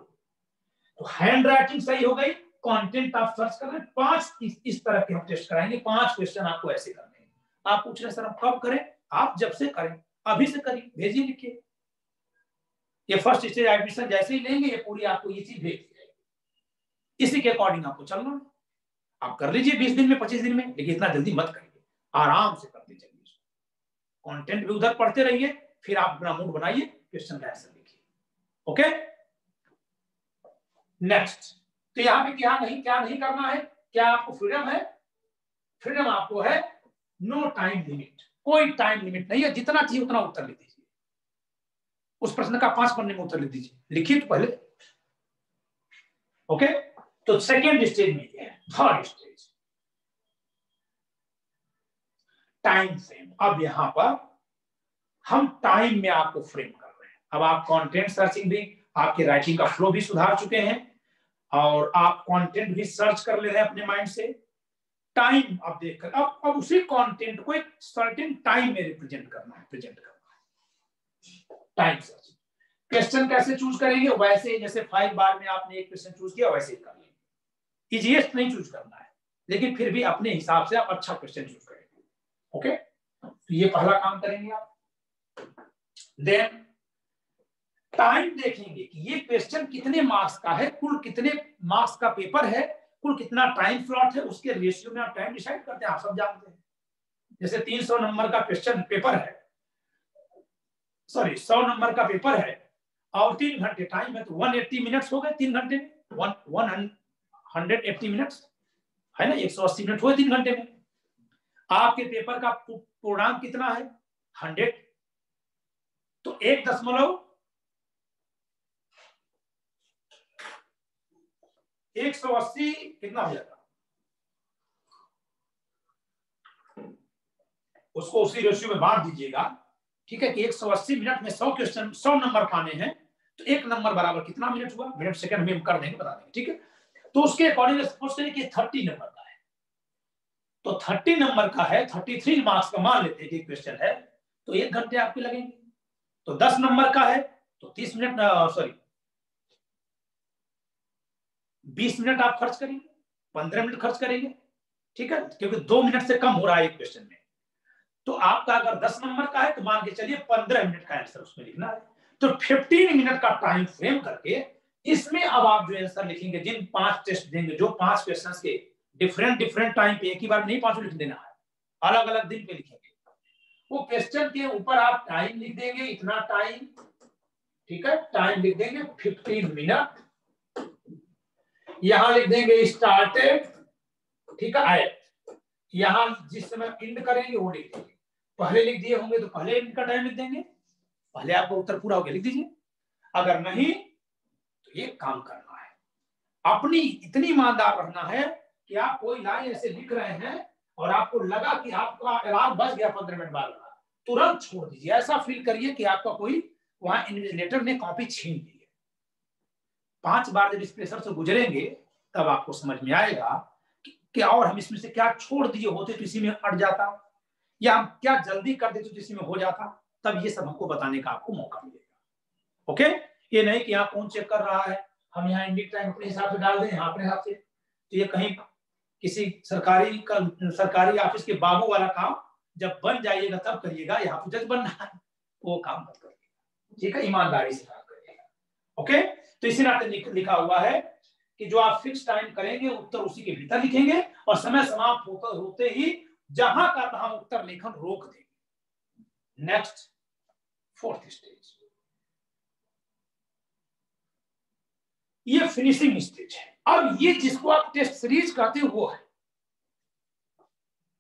तो हैंड राइटिंग सही हो गई, कंटेंट आप सर्च कर रहे हैं। 5 इस तरह के हम टेस्ट कराएंगे। 5 क्वेश्चन आपको ऐसे करने हैं। आप पूछ रहे सर हम कब करें? आप जब से करें, अभी से करिए, भेजिए, लिखिए। ये फर्स्ट स्टेज एडमिशन जैसे ही लेंगे, ये पूरी आपको ये चीज भेज दी जाएगी। इसी के अकॉर्डिंग आपको चलना है। आप कर लीजिए 20 दिन में, 25 दिन में, लेकिन इतना जल्दी मत करिए, आराम से करते चलिए। कंटेंट भी उधर पढ़ते रहिए, फिर आप अपना मूड बनाइए, क्वेश्चन का आंसर लिखिए। Okay, next. तो यहां पे क्या नहीं करना है? क्या आपको फ्रीडम है? फ्रीडम आपको है, नो टाइम लिमिट। कोई टाइम लिमिट नहीं है, जितना चाहिए उतना उत्तर लिख दीजिए। उस प्रश्न का 5 पन्ने में उत्तर लिख दीजिए, लिखिए तो पहले। ओके, तो सेकेंड स्टेज में है। Third stage, time frame. अब यहां पर हम टाइम में आपको फ्रेम कर रहे हैं। अब आप कंटेंट सर्चिंग भी, आपके राइटिंग का फ्लो भी सुधार चुके हैं और आप कंटेंट भी सर्च कर ले रहे हैं अपने माइंड से। टाइम आप देखकर अब उसी कंटेंट को एक सर्टेन टाइम में रिप्रेजेंट करना है, टाइम सर्च। क्वेश्चन कैसे चूज करेंगे? वैसे जैसे 5 बार में आपने एक क्वेश्चन चूज किया वैसे ही कर लेंगे। इजीएस्ट नहीं चूज करना है, लेकिन फिर भी अपने हिसाब से आप अच्छा क्वेश्चन चूज करेंगे। ओके, तो ये पहला काम करेंगे आप। देन टाइम देखेंगे कि ये क्वेश्चन कितने मार्क्स का है, कुल कितने मार्क्स का पेपर है, कुल कितना टाइम स्लॉट है, उसके रेशियो में आप टाइम डिसाइड करते हैं। आप सब जानते हैं, जैसे 300 नंबर का क्वेश्चन पेपर है, सॉरी 100 नंबर का पेपर है और 3 घंटे टाइम है, तो 180 मिनट्स हो गए 3 घंटे में। 180 मिनट्स है ना, 180 मिनट हुए 3 घंटे में। आपके पेपर का पूर्णांक कितना है 100, तो 1.180 कितना हो जाता, उसको उसी रेशियो में बांट दीजिएगा। ठीक है कि 180 मिनट में 100 क्वेश्चन 100 नंबर पाने हैं, तो एक नंबर बराबर कितना मिनट हुआ, मिनट सेकंड में हम कर देंगे, बता देंगे। ठीक है, तो उसके अकॉर्डिंग सपोज करिए कि 30 नंबर का है, तो 30 नंबर का है, 33 मार्क्स का मान लेते हैं कि क्वेश्चन है, तो 1 घंटे आपके लगेंगे। तो 10 नंबर का है तो 30 मिनट, सॉरी 20 मिनट आप खर्च करेंगे, 15 मिनट खर्च करेंगे। ठीक है, क्योंकि 2 मिनट से कम हो रहा है एक क्वेश्चन में। तो आपका अगर 10 नंबर का है तो मान के चलिए 15 मिनट का आंसर उसमें लिखना है। तो 15 मिनट का टाइम फ्रेम करके इसमें अब आप जो आंसर लिखेंगे, जिन 5 टेस्ट देंगे, जो 5 क्वेश्चंस के डिफरेंट टाइम पे, एक ही बार नहीं 5 लिख देना है, अलग अलग दिन पे लिखेंगे। वो क्वेश्चन के ऊपर आप टाइम लिख देंगे, इतना टाइम। ठीक है, टाइम लिख देंगे 15 मिनट, यहां लिख देंगे स्टार्टेड। ठीक है, यहां जिस समय एंड करेंगे वो लिख देंगे। पहले लिख दिए होंगे तो पहले एंड का टाइम लिख देंगे, पहले आपका उत्तर पूरा हो गया लिख दीजिए। अगर नहीं तो ये काम करना है, अपनी इतनी ईमानदार रहना है कि आप कोई लाइन ऐसे लिख रहे हैं और आपको लगा कि आपका अलार्म बज गया 15 मिनट बाद, तुरंत छोड़ दीजिए। ऐसा फील करिए कि आपका कोई वहां इन्विजिलेटर ने कॉपी छीन ली है। 5 बार जब इस प्रेशर से गुजरेंगे तब आपको समझ में आएगा कि और हम इसमें से क्या छोड़ दिए होते तो इसी में अट जाता, या हम क्या जल्दी कर देते तो इसी में हो जाता। तब ये सब हमको बताने का आपको मौका मिलेगा। ओके, ये नहीं कि यहाँ कौन चेक कर रहा है, हम यहाँ इंडिक टाइम अपने हिसाब से डाल दें, यहाँ अपने हिसाब से। तो ये कहीं किसी सरकारी ऑफिस के बाबू वाला काम, जब बन जाइएगा तब करिएगा, यहाँ पे जज बनना है वो काम मत करिएगा। ठीक है, ईमानदारी से काम करिएगा। ओके, तो इसी नाते लिखा हुआ है कि जो आप फिक्स टाइम करेंगे उत्तर उसी के भीतर लिखेंगे, और समय समाप्त होते ही जहां का तहां उत्तर लेखन रोक देंगे। नेक्स्ट, 4th स्टेज, ये फिनिशिंग स्टेज है। अब ये जिसको आप टेस्ट सीरीज कहते हो वो है,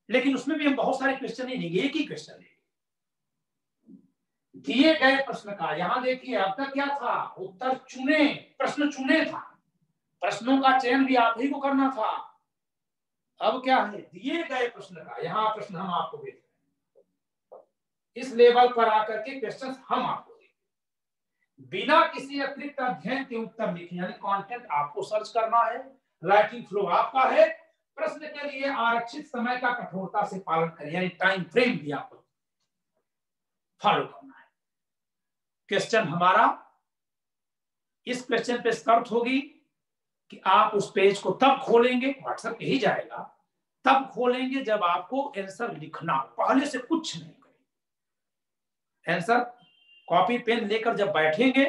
लेकिन उसमें भी हम बहुत सारे क्वेश्चन नहीं लेंगे, एक ही क्वेश्चन लेंगे दिए गए प्रश्न का। यहां देखिए अब तक क्या था, उत्तर चुने, प्रश्न चुने था, प्रश्नों का चयन भी आप ही को करना था। अब क्या है, दिए गए प्रश्न का, यहां प्रश्न हम आपको भेज रहे हैं, इस लेवल पर आकर के क्वेश्चन हम आपको देंगे, बिना किसी अतिरिक्त अध्ययन के उत्तर लिखे, यानी कंटेंट आपको सर्च करना है, राइटिंग फ्लो आपका है, प्रश्न के लिए आरक्षित समय का कठोरता से पालन करें, यानी टाइम फ्रेम भी आपको फॉलो करना है। क्वेश्चन हमारा, इस क्वेश्चन पे शर्त होगी कि आप उस पेज को तब खोलेंगे, व्हाट्सएप पे ही जाएगा, तब खोलेंगे जब आपको आंसर लिखना, पहले से कुछ नहीं करेंगे। आंसर कॉपी पेन लेकर जब बैठेंगे,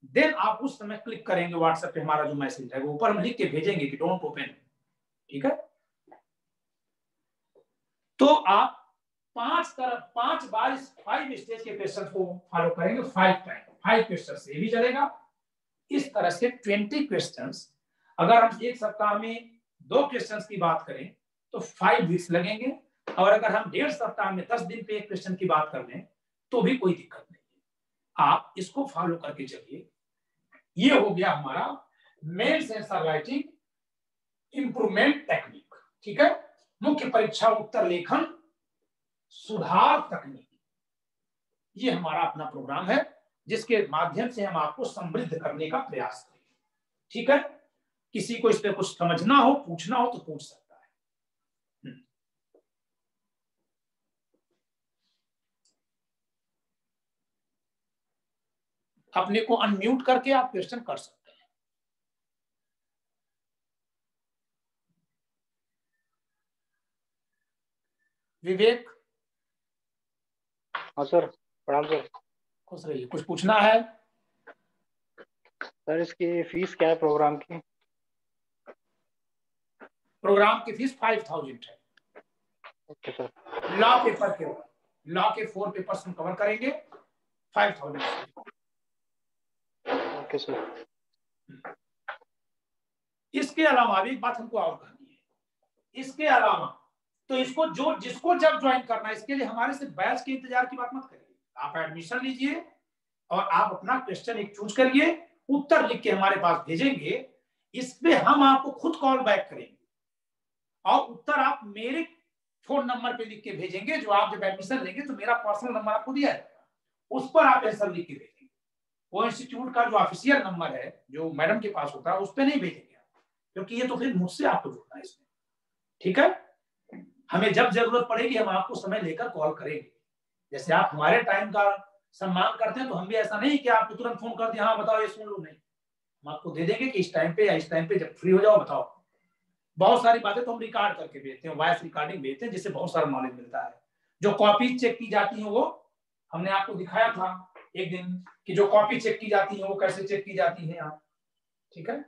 देन आप उस समय क्लिक करेंगे व्हाट्सएप पे, हमारा जो मैसेज है वो ऊपर हम लिख के भेजेंगे कि डोंट ओपन। ठीक है, तो आप 5 बार इस 5 स्टेज के क्वेश्चन को फॉलो करेंगे, 5 टाइम 5 क्वेश्चन से भी चलेगा। इस तरह से 20 क्वेश्चंस, अगर हम एक सप्ताह में 2 क्वेश्चंस की बात करें तो 5 वीक्स लगेंगे, और अगर हम 1.5 सप्ताह में 10 दिन पे एक क्वेश्चन की बात कर लें तो भी कोई दिक्कत नहीं है। आप इसको फॉलो करके चलिए। ये हो गया हमारा mains answer writing improvement technique. ठीक है, मुख्य परीक्षा उत्तर लेखन सुधार तकनीक, ये हमारा अपना प्रोग्राम है जिसके माध्यम से हम आपको समृद्ध करने का प्रयास करेंगे। ठीक है, किसी को इस पे कुछ समझना हो, पूछना हो तो पूछ सकता है। अपने को अनम्यूट करके आप क्वेश्चन कर सकते हैं। विवेक। हाँ सर, प्रणाम सर। खुश रहिए, कुछ पूछना है? सर इसकी फीस क्या है प्रोग्राम की? प्रोग्राम की फीस 5000 है। Okay sir. लॉ पेपर के, लॉ के 4 पेपर्स हम कवर करेंगे, 5000। Okay sir. इसके अलावा भी एक बात हमको और करनी है, इसके अलावा तो इसको जो जिसको जब ज्वाइन करना है, इसके लिए हमारे से बैच के इंतजार की बात मत करिए। आप एडमिशन लीजिए और आप अपना क्वेश्चन एक चूज करिए, उत्तर लिख के हमारे पास भेजेंगे, इस पे हम आपको खुद कॉल बैक करेंगे और उत्तर आप मेरे फोन नंबर पे लिख के भेजेंगे। जो आप जब एडमिशन लेंगे तो मेरा पर्सनल नंबर आपको दिया जाएगा, उस पर आप आंसर लिख के भेजेंगे। वो इंस्टीट्यूट का जो ऑफिशियल नंबर है जो मैडम के पास होता है उस पर नहीं भेजेंगे आप, क्योंकि ये तो फिर मुझसे आपको जुड़ना है इसमें। ठीक है, हमें जब जरूरत पड़ेगी हम आपको समय लेकर कॉल करेंगे। जैसे आप हमारे टाइम का सम्मान करते हैं तो हम भी ऐसा नहीं कि आपको तुरंत फोन कर दिया हाँ बताओ ये सुन लो, नहीं, हम आपको दे देंगे कि इस टाइम पे या इस टाइम पे जब फ्री हो जाओ बताओ। बहुत सारी बातें तो हम रिकॉर्ड करके भेजते हैं, वॉइस रिकॉर्डिंग भेजते हैं, जिससे बहुत सारा नॉलेज मिलता है। जो कॉपी चेक की जाती है वो हमने आपको दिखाया था एक दिन कि जो कॉपी चेक की जाती है वो कैसे चेक की जाती है आप। ठीक है,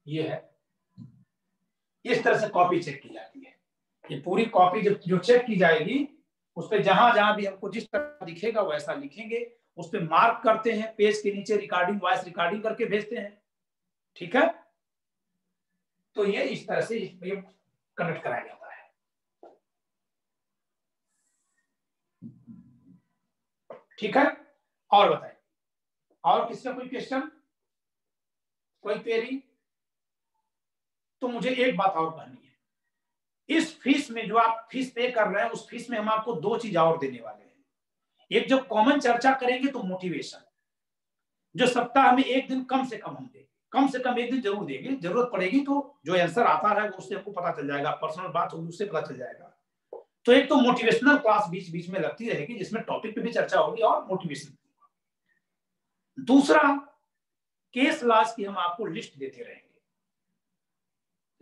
ये है, इस तरह से कॉपी चेक की जाती है। ये पूरी कॉपी जो चेक की जाएगी उस पर जहां जहां भी हमको जिस तरह दिखेगा वैसा लिखेंगे, उस पर मार्क करते हैं, पेज के नीचे रिकॉर्डिंग वॉइस रिकॉर्डिंग करके भेजते हैं। ठीक है, तो ये इस तरह से कनेक्ट कराया जाता है। ठीक है, और बताइए, और किसका कोई क्वेश्चन, कोई क्वेरी? तो मुझे एक बात और कहनी है, इस फीस में जो आप फीस पे कर रहे हैं उस फीस में हम आपको दो चीज और देने वाले हैं। एक जो कॉमन चर्चा करेंगे तो मोटिवेशन, जो सप्ताह में एक दिन कम से कम हम देंगे, कम से कम एक दिन जरूर देंगे, जरूरत पड़ेगी तो जो आंसर आता है उससे हमको पता चल जाएगा, पर्सनल बात होगी उससे पता चल जाएगा। तो एक तो मोटिवेशनल क्लास बीच बीच में लगती रहेगी जिसमें टॉपिक पे भी चर्चा होगी और मोटिवेशन। दूसरा, केस लॉज की हम आपको लिस्ट देते रहेंगे,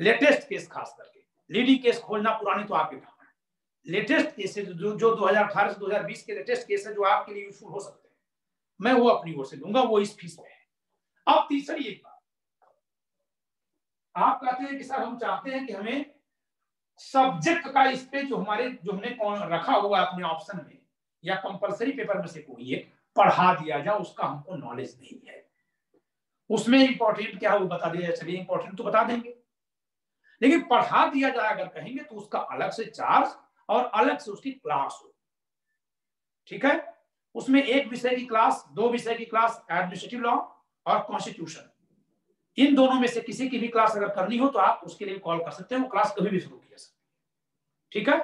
लेटेस्ट केस खास करके, लीडिंग केस खोजना पुरानी तो आपके काम है, लेटेस्ट केसेस जो 2018 से 2020 के लेटेस्ट केस है जो आपके लिए यूजफुल हो सकते हैं, मैं वो अपनी ओर से दूंगा, वो इस फीस में है। अब तीसरी एक बात, आप कहते हैं कि सर हम चाहते हैं कि हमें सब्जेक्ट का इस पे जो हमने रखा हुआ अपने ऑप्शन में या कंपलसरी पेपर में से कोई एक पढ़ा दिया जाए, उसका हमको नॉलेज नहीं है, उसमें इंपॉर्टेंट क्या वो बता दिया, चलिए इंपॉर्टेंट तो बता देंगे, लेकिन पढ़ा दिया जाए अगर कहेंगे तो उसका अलग से चार्ज और अलग से उसकी क्लास हो। ठीक है, उसमें एक विषय की क्लास, दो विषय की क्लास, एडमिनिस्ट्रेटिव लॉ और कॉन्स्टिट्यूशन, इन दोनों में से किसी की भी क्लास अगर करनी हो तो आप उसके लिए कॉल कर सकते हैं, वो क्लास कभी भी शुरू की जा सकती है। ठीक है,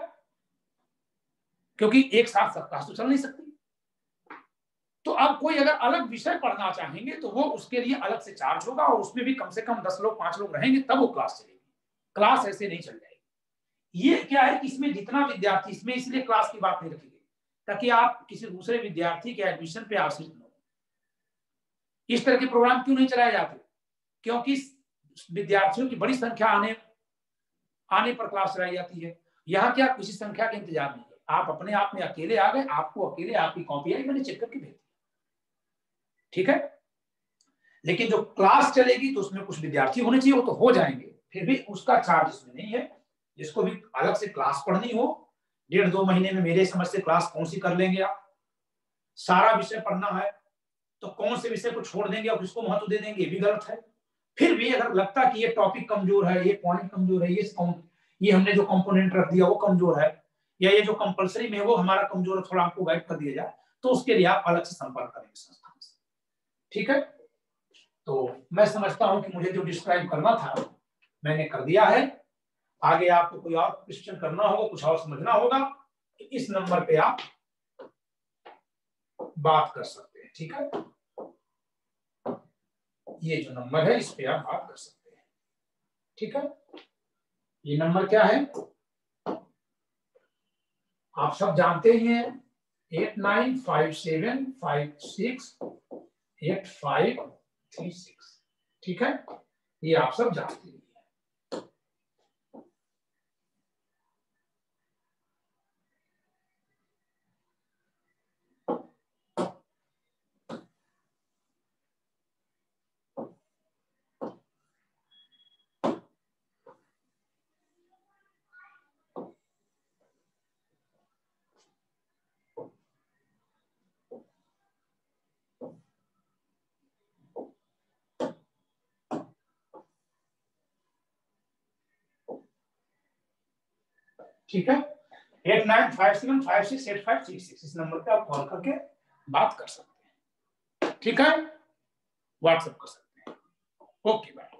क्योंकि एक साथ सब क्लास तो चल नहीं सकती। तो अब कोई अगर अलग विषय पढ़ना चाहेंगे तो वो उसके लिए अलग से चार्ज होगा और उसमें भी कम से कम 10 लोग 5 लोग रहेंगे तब वो क्लास चलेगी, क्लास ऐसे नहीं चल जाएगी। ये क्या है कि इसमें जितना विद्यार्थी, इसमें इसलिए क्लास की बात नहीं रखी गई ताकि आप किसी दूसरे विद्यार्थी के एडमिशन पे आश्रित न हो। इस तरह के प्रोग्राम क्यों नहीं चलाए जाते? क्योंकि विद्यार्थियों की बड़ी संख्या आने पर क्लास चलाई जाती है। यहाँ क्या किसी संख्या का इंतजार नहीं है, आप अपने आप में अकेले आ गए, आपको अकेले आपकी कॉपी आई, मैंने चेक करके भेज दी। ठीक है, लेकिन जो क्लास चलेगी तो उसमें कुछ विद्यार्थी होने चाहिए, वो तो हो जाएंगे, फिर भी उसका चार्ज इसमें नहीं है। जिसको भी अलग से क्लास पढ़नी हो, 1.5-2 महीने में मेरे समझ से क्लास कौन सी कर लेंगे आप, सारा विषय पढ़ना है तो कौन से विषय को छोड़ देंगे और किसको महत्व दे देंगे, ये भी गलत है। फिर भी अगर लगता है कि ये टॉपिक कमजोर है, ये पॉइंट कमजोर है, ये हमने जो कंपोनेंट रख दिया वो कमजोर है, या ये जो कंपलसरी में है वो हमारा कमजोर है, थोड़ा आपको गाइड कर दिया जाए, तो उसके लिए आप अलग से संपर्क करेंगे संस्थान से। ठीक है, तो मैं समझता हूं कि मुझे जो डिस्क्राइब करना था मैंने कर दिया है। आगे आपको कोई और क्वेश्चन करना होगा, कुछ और समझना होगा तो इस नंबर पे आप बात कर सकते हैं। ठीक है, ये जो नंबर है इस पे आप बात कर सकते हैं। ठीक है, ये नंबर क्या है आप सब जानते ही हैं, 8957568536। ठीक है, ये आप सब जानते हैं। ठीक है, 8957568536 इस नंबर पे आप कॉल करके बात कर सकते हैं, ठीक है, व्हाट्सएप कर सकते हैं। Okay bye.